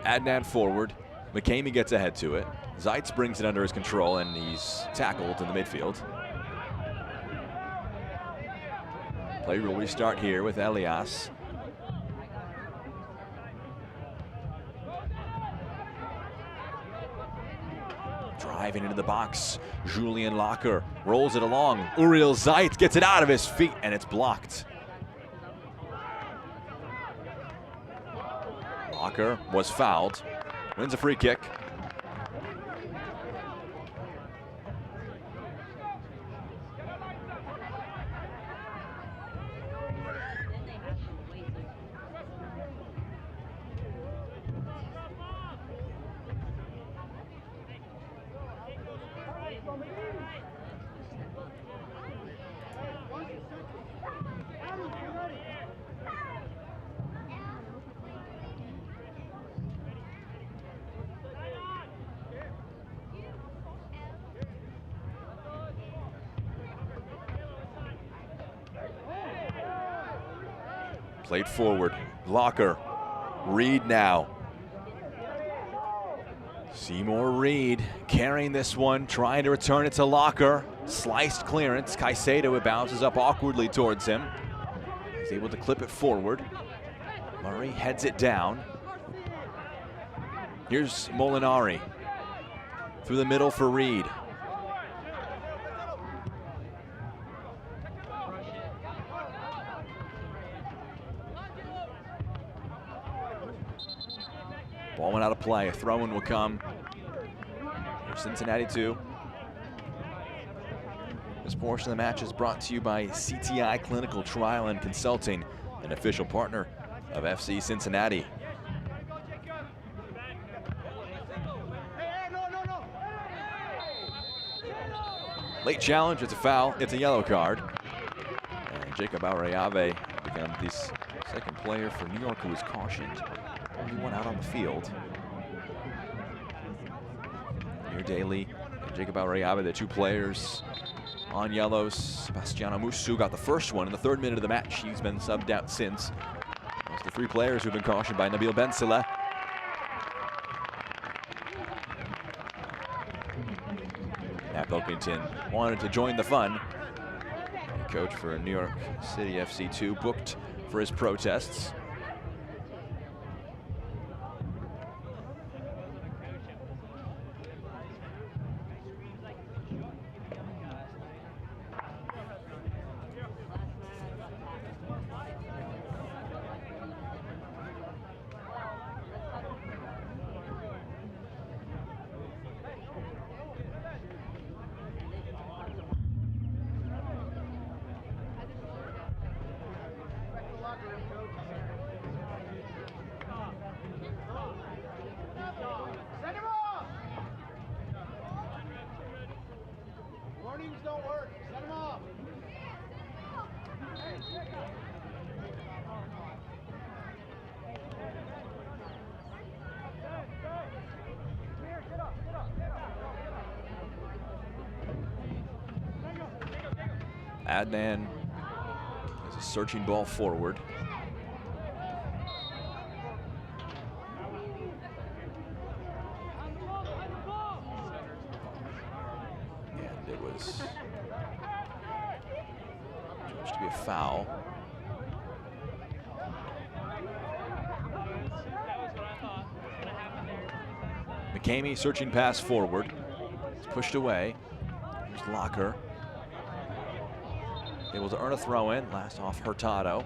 Adnan forward. McCamey gets ahead to it. Zeitz brings it under his control, and he's tackled in the midfield. Play will restart here with Elias. Driving into the box, Julian Locker rolls it along. Uriel Zeitz gets it out of his feet, and it's blocked. Locker was fouled, wins a free kick. Played forward, Locker, Reed now. Seymour Reed carrying this one, trying to return it to Locker. Sliced clearance, Caicedo, it bounces up awkwardly towards him. He's able to clip it forward. Murray heads it down. Here's Molinari. Through the middle for Reed. Ball went out of play. A throw-in will come for Cincinnati 2. This portion of the match is brought to you by CTI Clinical Trial and Consulting, an official partner of FC Cincinnati. Late challenge, it's a foul, it's a yellow card. And Jacob Arreave becomes the second player for New York who was cautioned. Only one out on the field. Amir Daly and Jacob Arreave, the 2 players on yellows. Sebastiano Musu got the first one in the 3rd minute of the match. He's been subbed out since. Those are the 3 players who've been cautioned by Nabil Bensila. Matt Pilkington wanted to join the fun. The coach for New York City FC2 booked for his protests. Adnan is a searching ball forward. And It was judged to be a foul. McCamey searching pass forward. It's pushed away. Here's Locker. Able to earn a throw in. Last off Hurtado.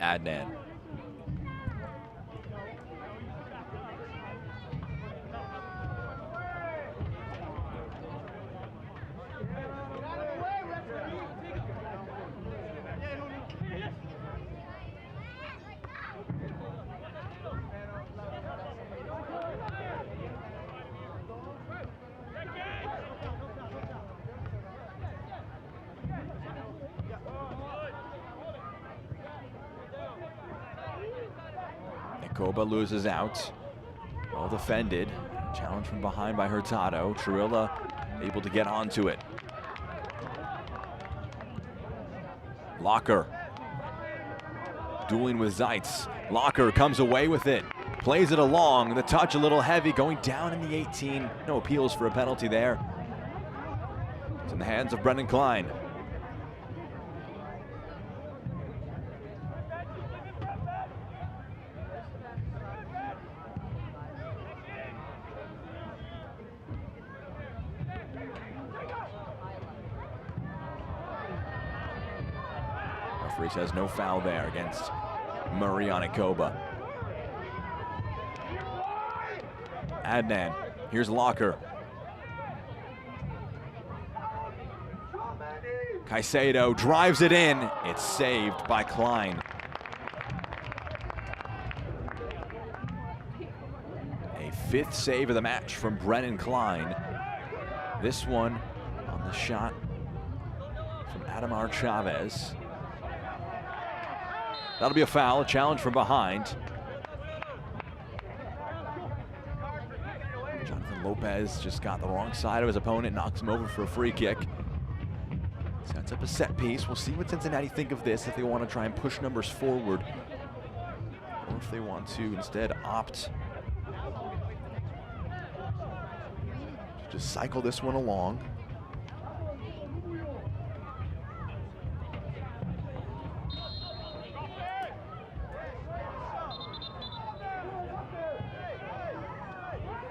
Adnan. Koba loses out. Well defended. Challenge from behind by Hurtado. Trilla able to get onto it. Locker. Dueling with Zeitz. Locker comes away with it. Plays it along. The touch a little heavy. Going down in the 18. No appeals for a penalty there. It's in the hands of Brendan Klein. Referee says no foul there against Mariana Koba. Adnan, here's Locker. Caicedo drives it in. It's saved by Klein. A fifth save of the match from Brennan Klein. This one on the shot from Adamar Chavez. That'll be a foul, a challenge from behind. Jonathan Lopez just got the wrong side of his opponent, knocks him over for a free kick. Sets up a set piece. We'll see what Cincinnati think of this, if they want to try and push numbers forward, or if they want to instead opt to just cycle this one along.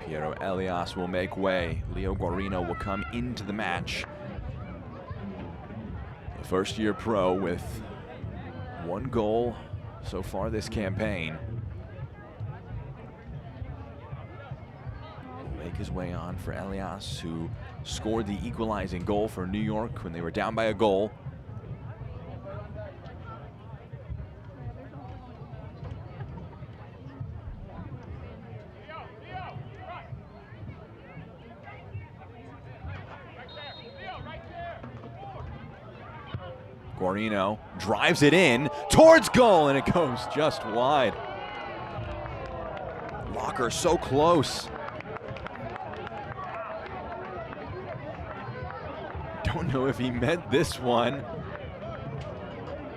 Piero Elias will make way. Leo Guarino will come into the match. The first-year pro with one goal so far this campaign. Will make his way on for Elias, who scored the equalizing goal for New York when they were down by a goal. Guarino drives it in towards goal, and it goes just wide. Locker so close. Don't know if he meant this one,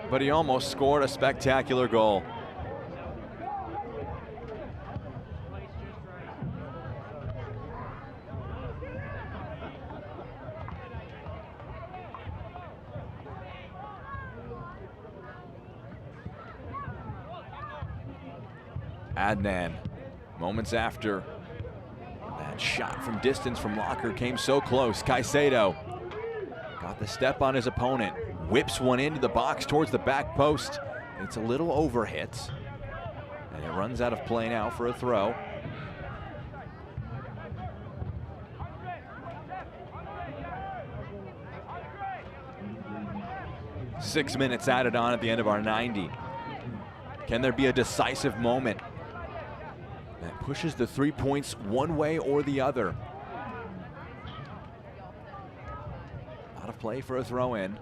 but he almost scored a spectacular goal. Adnan, moments after that shot from distance from Locker came so close. Caicedo got the step on his opponent, whips one into the box towards the back post. It's a little overhit, and it runs out of play now for a throw. Six minutes added on at the end of our 90. Can there be a decisive moment that pushes the 3 points one way or the other? Out of play for a throw in.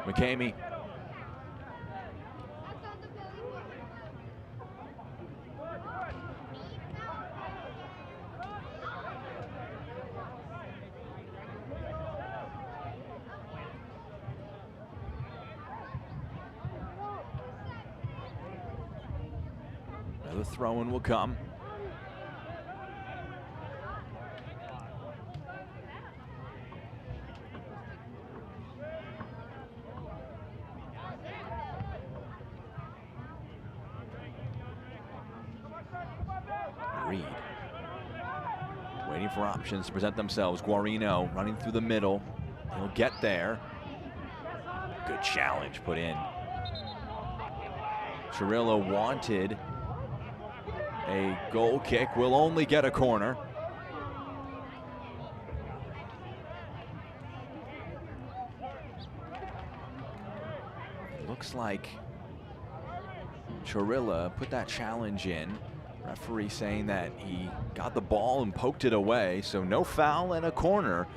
McCamey. Another throw-in will come. Reed waiting for options to present themselves. Guarino running through the middle. He'll get there. Good challenge put in. Chirilla wanted a goal kick, will only get a corner. Looks like Chirilla put that challenge in. Referee saying that he got the ball and poked it away, so no foul and a corner.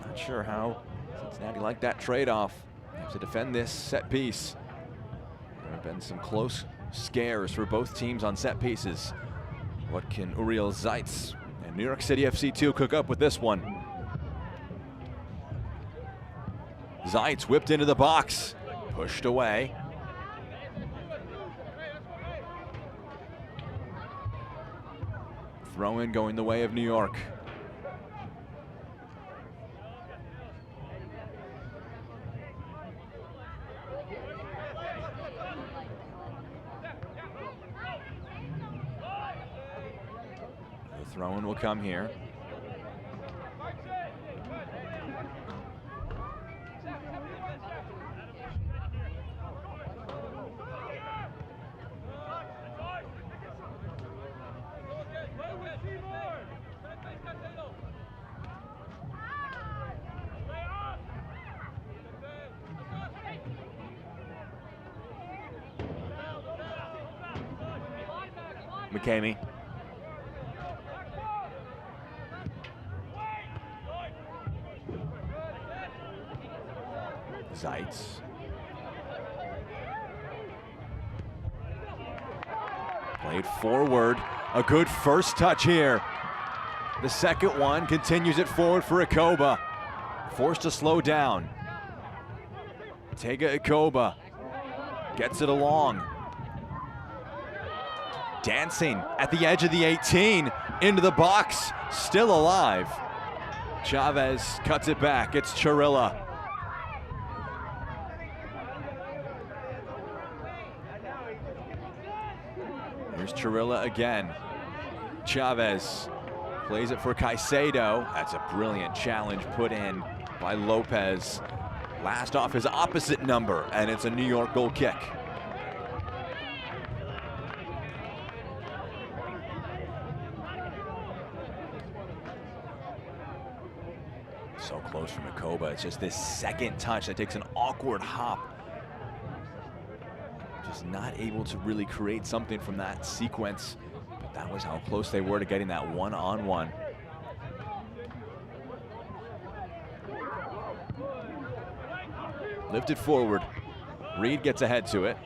Not sure how Cincinnati liked that trade-off. They have to defend this set piece. There have been some close scares for both teams on set pieces. What can Uriel Zeitz and New York City FC2 cook up with this one? Zeitz whipped into the box, pushed away. Throw in going the way of New York. The throw-in will come here. McCamey. Zeitz. Played forward. A good first touch here. The second one continues it forward for Ikoba. Forced to slow down. Tega Ikoba gets it along. Dancing at the edge of the 18, into the box, still alive. Chavez cuts it back, it's Chirilla. Here's Chirilla again. Chavez plays it for Caicedo. That's a brilliant challenge put in by Lopez. Last off his opposite number, and it's a New York goal kick. So close from Ikoba. It's just this second touch that takes an awkward hop. Just not able to really create something from that sequence. But that was how close they were to getting that one-on-one. Lifted forward. Reed gets ahead to it.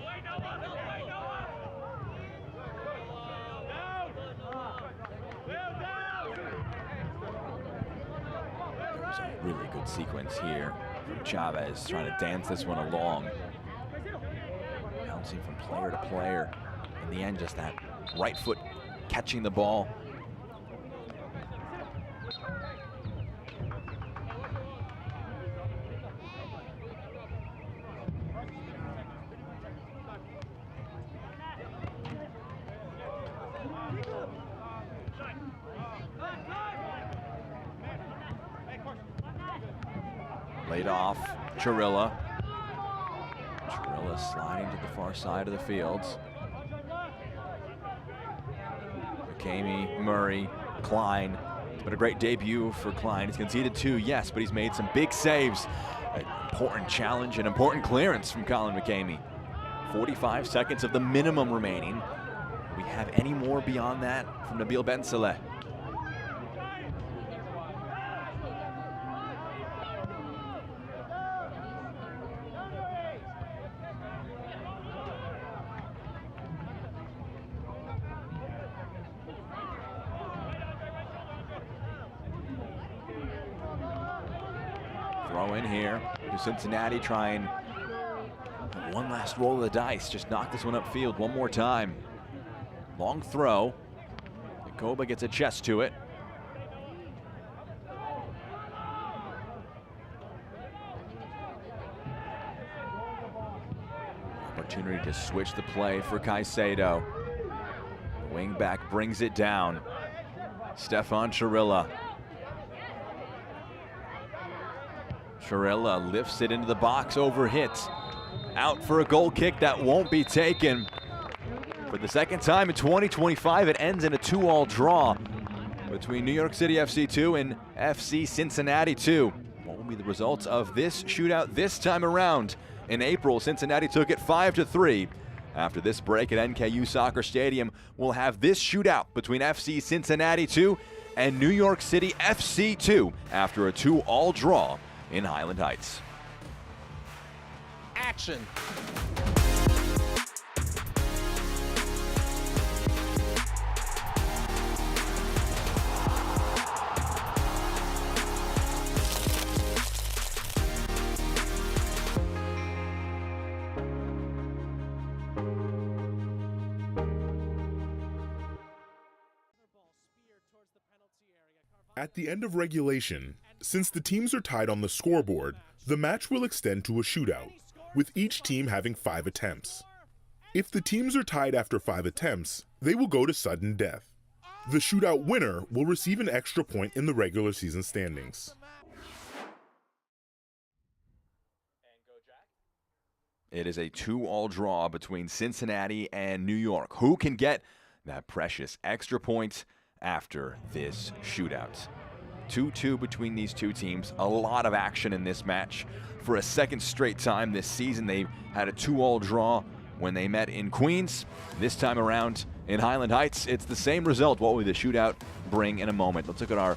Really good sequence here from Chavez, trying to dance this one along. Bouncing from player to player. In the end, just that right foot catching the ball. Laid off, Chirilla. Chirilla sliding to the far side of the fields. McCamey, Murray, Klein. But a great debut for Klein. He's conceded 2, yes, but he's made some big saves. An important challenge, an important clearance from Colin McCamey. 45 seconds of the minimum remaining. We have any more beyond that from Nabil Ben Saleh? Throw in here to Cincinnati, trying one last roll of the dice. Just knock this one upfield one more time. Long throw. Koba gets a chest to it. Opportunity to switch the play for Caicedo. The wing back brings it down. Stefan Chirilla. Chirilla lifts it into the box, over hits. Out for a goal kick that won't be taken. For the second time in 2025, it ends in a 2-all draw between New York City FC 2 and FC Cincinnati 2. What will be the results of this shootout this time around? In April, Cincinnati took it 5-3. After this break at NKU Soccer Stadium, we'll have this shootout between FC Cincinnati 2 and New York City FC 2 after a 2-all draw in Highland Heights. Action. At the end of regulation, since the teams are tied on the scoreboard, the match will extend to a shootout, with each team having 5 attempts. If the teams are tied after 5 attempts, they will go to sudden death. The shootout winner will receive an extra point in the regular season standings. It is a 2-all draw between Cincinnati and New York. Who can get that precious extra point after this shootout? 2-2 between these two teams. A lot of action in this match. For a second straight time this season, they had a 2-all draw when they met in Queens. This time around in Highland Heights, it's the same result. What will the shootout bring in a moment? Let's look at our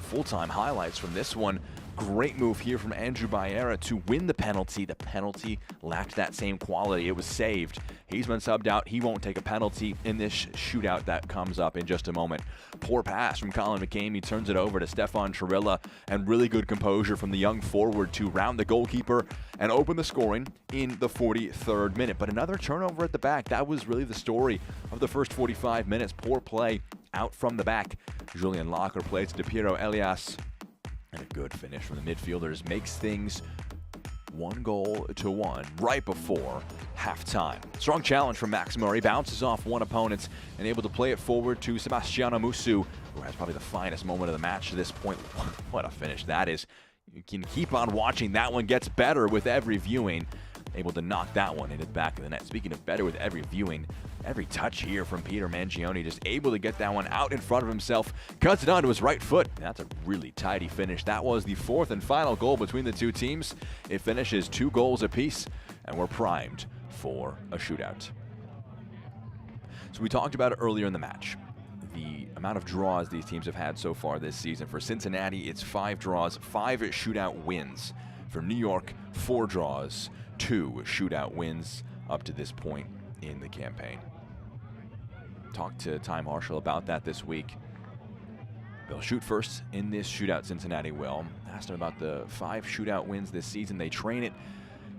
full-time highlights from this one. Great move here from Andrew Baera to win the penalty. The penalty lacked that same quality. It was saved. He's been subbed out. He won't take a penalty in this shootout that comes up in just a moment. Poor pass from Colin McCamey, turns it over to Stefan Chirilla, and really good composure from the young forward to round the goalkeeper and open the scoring in the 43rd minute. But another turnover at the back. That was really the story of the first 45 minutes. Poor play out from the back. Julian Locker plays to Piero Elias. And a good finish from the midfielders makes things 1-1 right before halftime. Strong challenge from Max Murray, bounces off one opponent and able to play it forward to Sebastiano Musu, who has probably the finest moment of the match to this point. What a finish that is. You can keep on watching. That one gets better with every viewing. Able to knock that one into the back of the net. Speaking of better with every viewing, every touch here from Peter Mangione, just able to get that one out in front of himself, cuts it onto his right foot. That's a really tidy finish. That was the 4th and final goal between the two teams. It finishes 2 goals apiece, and we're primed for a shootout. So we talked about it earlier in the match. The amount of draws these teams have had so far this season. For Cincinnati, it's 5 draws, 5 shootout wins. For New York, 4 draws, 2 shootout wins up to this point in the campaign. Talked to Ty Marshall about that this week. They'll shoot first in this shootout, Cincinnati will. Asked him about the 5 shootout wins this season. They train it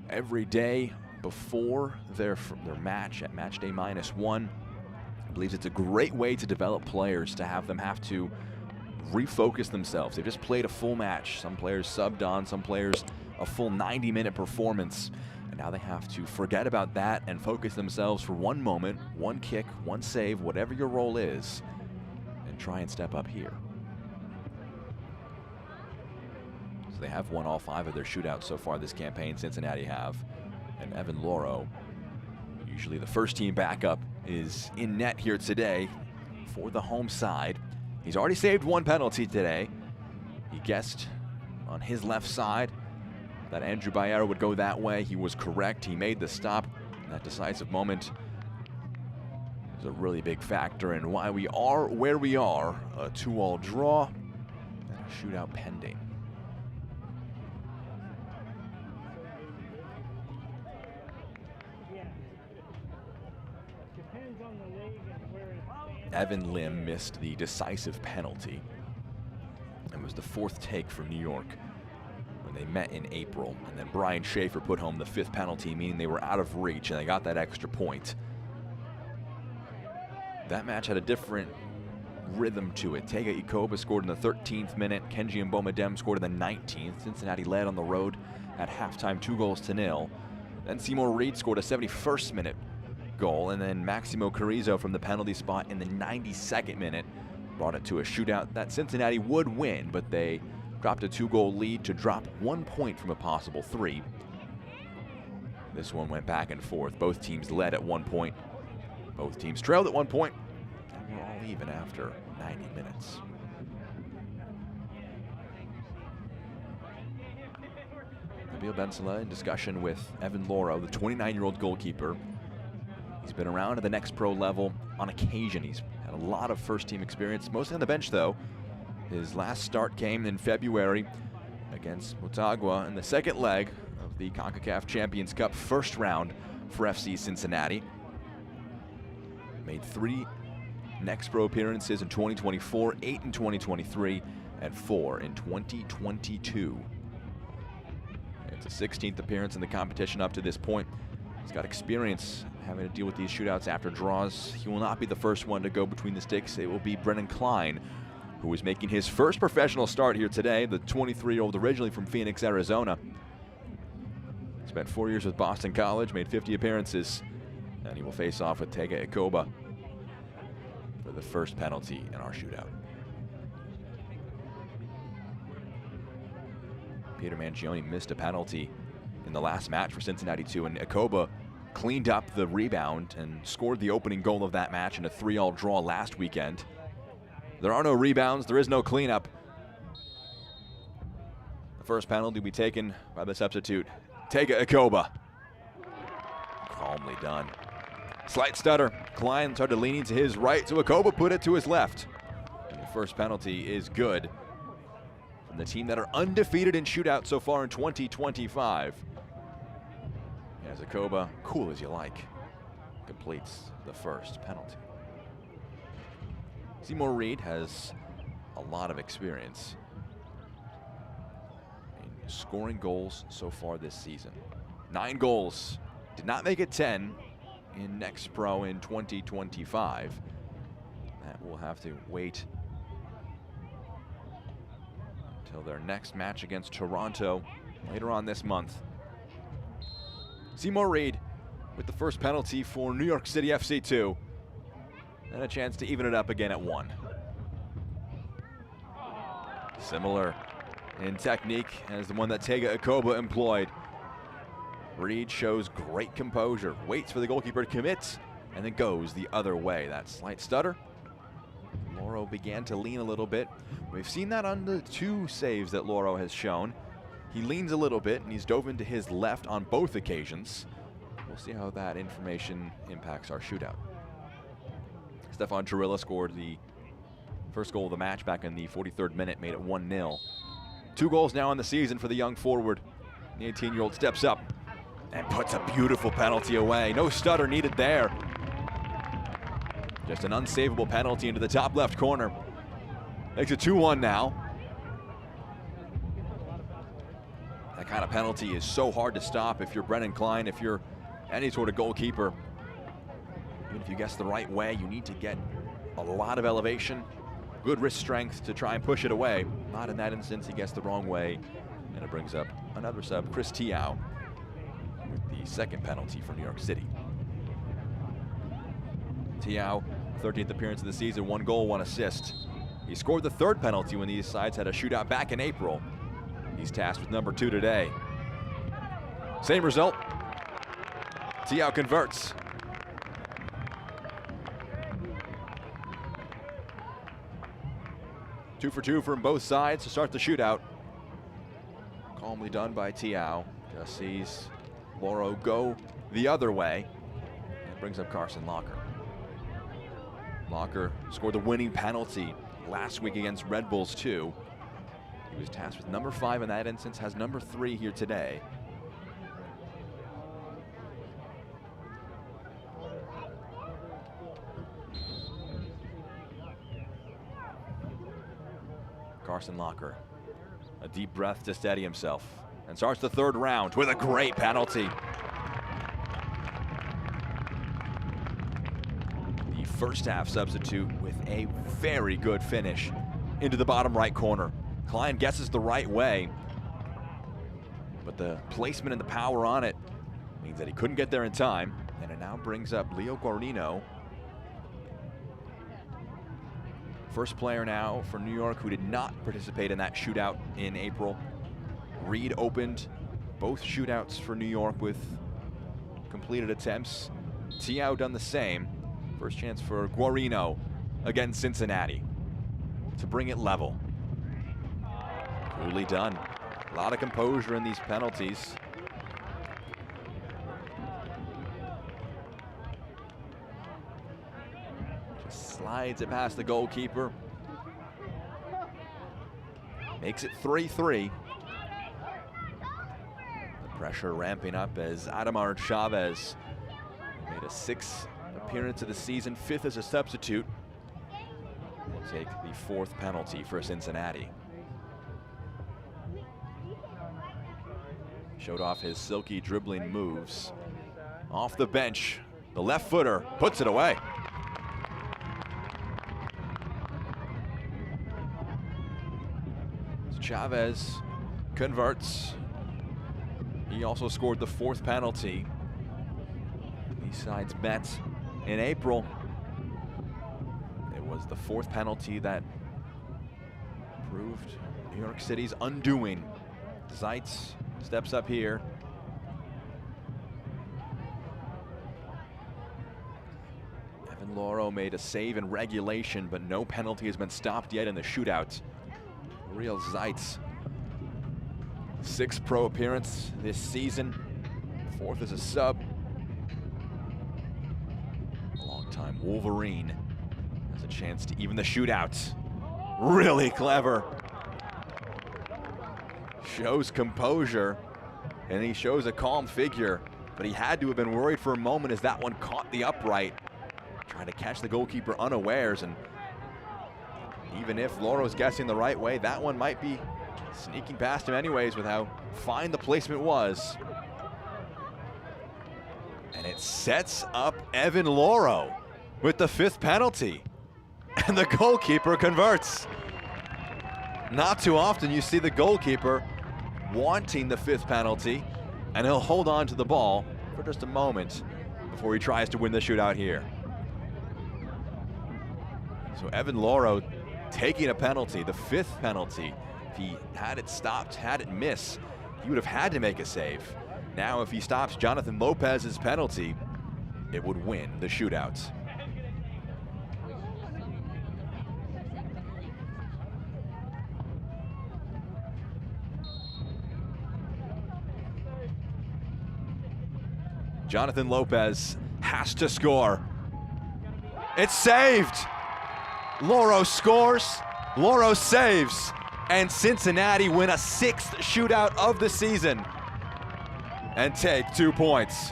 every day before their match at match day -1. I believe it's a great way to develop players, to have them have to refocus themselves. They've just played a full match. Some players subbed on, some players a full 90-minute performance. And now they have to forget about that and focus themselves for one moment, one kick, one save, whatever your role is, and try and step up here. So they have won all 5 of their shootouts so far this campaign, Cincinnati have. And Evan Loro, usually the first team backup, is in net here today for the home side. He's already saved 1 penalty today. He guessed on his left side. that Andrew Bayer would go that way. He was correct. He made the stop. That decisive moment is a really big factor in why we are where we are. A 2-all draw and a shootout pending. Evan Lim missed the decisive penalty. It was the 4th take for New York when they met in April. And then Brian Schaefer put home the 5th penalty, meaning they were out of reach, and they got that extra point. That match had a different rhythm to it. Tega Ikoba scored in the 13th minute. Kenji Mbomadem scored in the 19th. Cincinnati led on the road at halftime 2-0. Then Seymour Reed scored a 71st minute goal, and then Maximo Carrizo from the penalty spot in the 92nd minute brought it to a shootout that Cincinnati would win, but they dropped a 2-goal lead to drop 1 point from a possible 3. This one went back and forth. Both teams led at 1 point. Both teams trailed at 1 point, and we're all even after 90 minutes. Nabil Bensala in discussion with Evan Loro, the 29-year-old goalkeeper. He's been around at the Next Pro level on occasion. He's had a lot of first-team experience, mostly on the bench though. His last start came in February against Motagua in the second leg of the CONCACAF Champions Cup first round for FC Cincinnati. Made 3 Next Pro appearances in 2024, 8 in 2023, and 4 in 2022. It's a 16th appearance in the competition up to this point. He's got experience having to deal with these shootouts after draws. He will not be the first one to go between the sticks. It will be Brennan Klein, who is making his first professional start here today, the 23-year-old originally from Phoenix, Arizona. Spent 4 years with Boston College, made 50 appearances, and he will face off with Tega Ikoba for the first penalty in our shootout. Peter Mangione missed a penalty in the last match for Cincinnati 2, and Ikoba cleaned up the rebound and scored the opening goal of that match in a 3-all draw last weekend. There are no rebounds, there is no cleanup. The first penalty will be taken by the substitute, Tega Ikoba. Calmly done. Slight stutter. Klein started leaning to his right, so Ikoba put it to his left. And the first penalty is good from the team that are undefeated in shootout so far in 2025. As Ikoba, cool as you like, completes the first penalty. Seymour Reed has a lot of experience in scoring goals so far this season. 9 goals, did not make it 10 in Next Pro in 2025. That will have to wait until their next match against Toronto later on this month. Seymour Reed with the first penalty for New York City FC 2. And a chance to even it up again at 1. Similar in technique as the one that Tega Ikoba employed. Reed shows great composure, waits for the goalkeeper to commit, and then goes the other way. That slight stutter. Loro began to lean a little bit. We've seen that on the 2 saves that Loro has shown. He leans a little bit, and he's dove into his left on both occasions. We'll see how that information impacts our shootout. Stefan Chirilla scored the first goal of the match back in the 43rd minute, made it 1-0. 2 goals now in the season for the young forward. The 18-year-old steps up and puts a beautiful penalty away. No stutter needed there. Just an unsavable penalty into the top left corner. Makes it 2-1 now. That kind of penalty is so hard to stop if you're Brennan Klein, if you're any sort of goalkeeper. Even if you guess the right way, you need to get a lot of elevation, good wrist strength to try and push it away. Not in that instance, he guessed the wrong way, and it brings up another sub, Chris Tiao, with the second penalty for New York City. Tiao, 13th appearance of the season, 1 goal, 1 assist. He scored the 3rd penalty when these sides had a shootout back in April. He's tasked with number 2 today. Same result. Tiao converts. Two for 2 from both sides to start the shootout. Calmly done by Tiao. Just sees Loro go the other way and brings up Carson Locker. Locker scored the winning penalty last week against Red Bulls 2. He was tasked with number 5 in that instance, has number 3 here today. Carson Locker, a deep breath to steady himself, and starts the third round with a great penalty. The first half substitute with a very good finish into the bottom right corner. Klein guesses the right way, but the placement and the power on it means that he couldn't get there in time, and it now brings up Leo Guarino. First player now for New York who did not participate in that shootout in April. Reed opened both shootouts for New York with completed attempts. Tiao done the same. First chance for Guarino against Cincinnati to bring it level. Coolly done. A lot of composure in these penalties. Slides it past the goalkeeper. Makes it 3-3. The pressure ramping up as Adamar Chavez made a 6th appearance of the season, 5th as a substitute. Will take the 4th penalty for Cincinnati. Showed off his silky dribbling moves. Off the bench, the left footer puts it away. Chavez converts. He also scored the 4th penalty. These sides met in April. It was the 4th penalty that proved New York City's undoing. Zeitz steps up here. Evan Loro made a save in regulation, but no penalty has been stopped yet in the shootout. Real Zeitz, 6th pro appearance this season, 4th as a sub. A long-time Wolverine has a chance to even the shootout. Really clever. Shows composure, and he shows a calm figure, but he had to have been worried for a moment as that one caught the upright, trying to catch the goalkeeper unawares, and even if Loro's guessing the right way, that one might be sneaking past him anyways with how fine the placement was. And it sets up Evan Loro with the 5th penalty. And the goalkeeper converts. Not too often you see the goalkeeper wanting the 5th penalty, and he'll hold on to the ball for just a moment before he tries to win the shootout here. So Evan Loro taking a penalty, the 5th penalty. If he had it stopped, had it miss, he would have had to make a save. Now if he stops Jonathan Lopez's penalty, it would win the shootout. Jonathan Lopez has to score. It's saved. Loro scores, Loro saves, and Cincinnati win a 6th shootout of the season and take 2 points.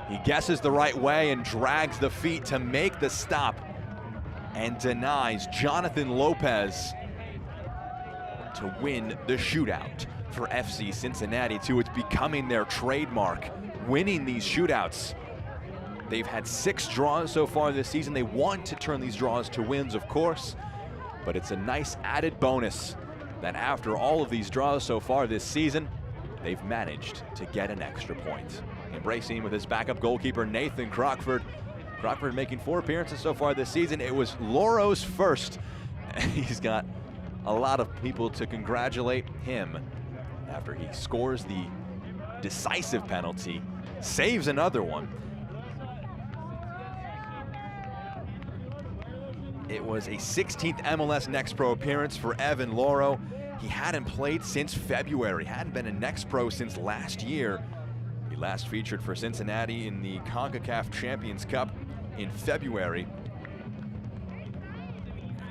He guesses the right way and drags the feet to make the stop and denies Jonathan Lopez to win the shootout for FC Cincinnati 2. It's becoming their trademark, winning these shootouts. They've had 6 draws so far this season. They want to turn these draws to wins, of course, but it's a nice added bonus that after all of these draws so far this season, they've managed to get an extra point. Embracing with his backup goalkeeper, Nathan Crockford. Crockford making 4 appearances so far this season. It was Loro's first. He's got a lot of people to congratulate him after he scores the decisive penalty, saves another one. It was a 16th MLS Next Pro appearance for Evan Loro. He hadn't played since February, hadn't been a Next Pro since last year. He last featured for Cincinnati in the CONCACAF Champions Cup in February.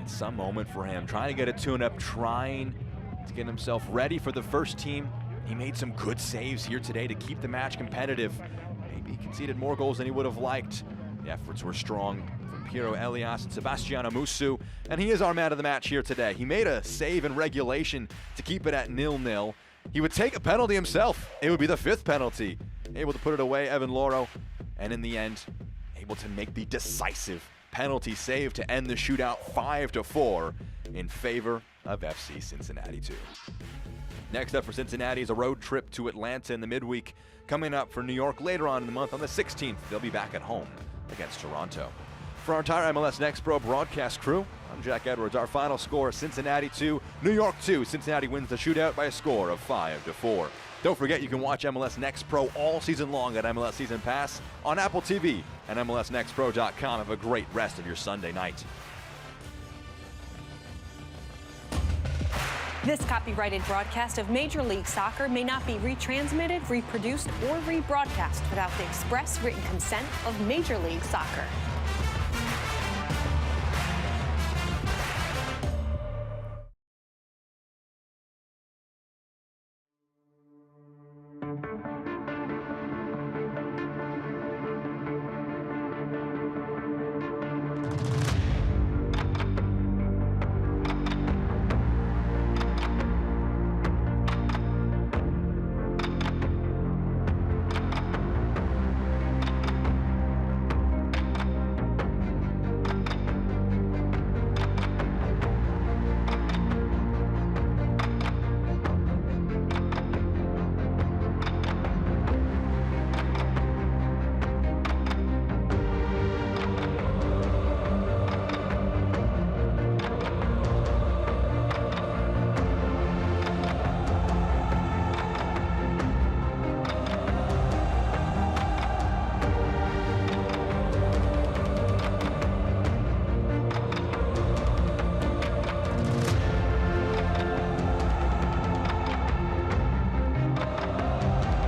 It's some moment for him, trying to get a tune-up, trying to get himself ready for the first team. He made some good saves here today to keep the match competitive. Maybe he conceded more goals than he would have liked. The efforts were strong from Piero Elias and Sebastiano Musu, and he is our man of the match here today. He made a save in regulation to keep it at 0-0. He would take a penalty himself. It would be the 5th penalty. Able to put it away, Evan Loro, and in the end, able to make the decisive penalty save to end the shootout 5-4 in favor of FC Cincinnati 2. Next up for Cincinnati is a road trip to Atlanta in the midweek. Coming up for New York later on in the month on the 16th, they'll be back at home against Toronto. For our entire MLS Next Pro broadcast crew, I'm Jack Edwards. Our final score, Cincinnati 2, New York 2. Cincinnati wins the shootout by a score of 5-4. Don't forget you can watch MLS Next Pro all season long at MLS Season Pass on Apple TV and MLSNextPro.com. Have a great rest of your Sunday night. This copyrighted broadcast of Major League Soccer may not be retransmitted, reproduced, or rebroadcast without the express written consent of Major League Soccer.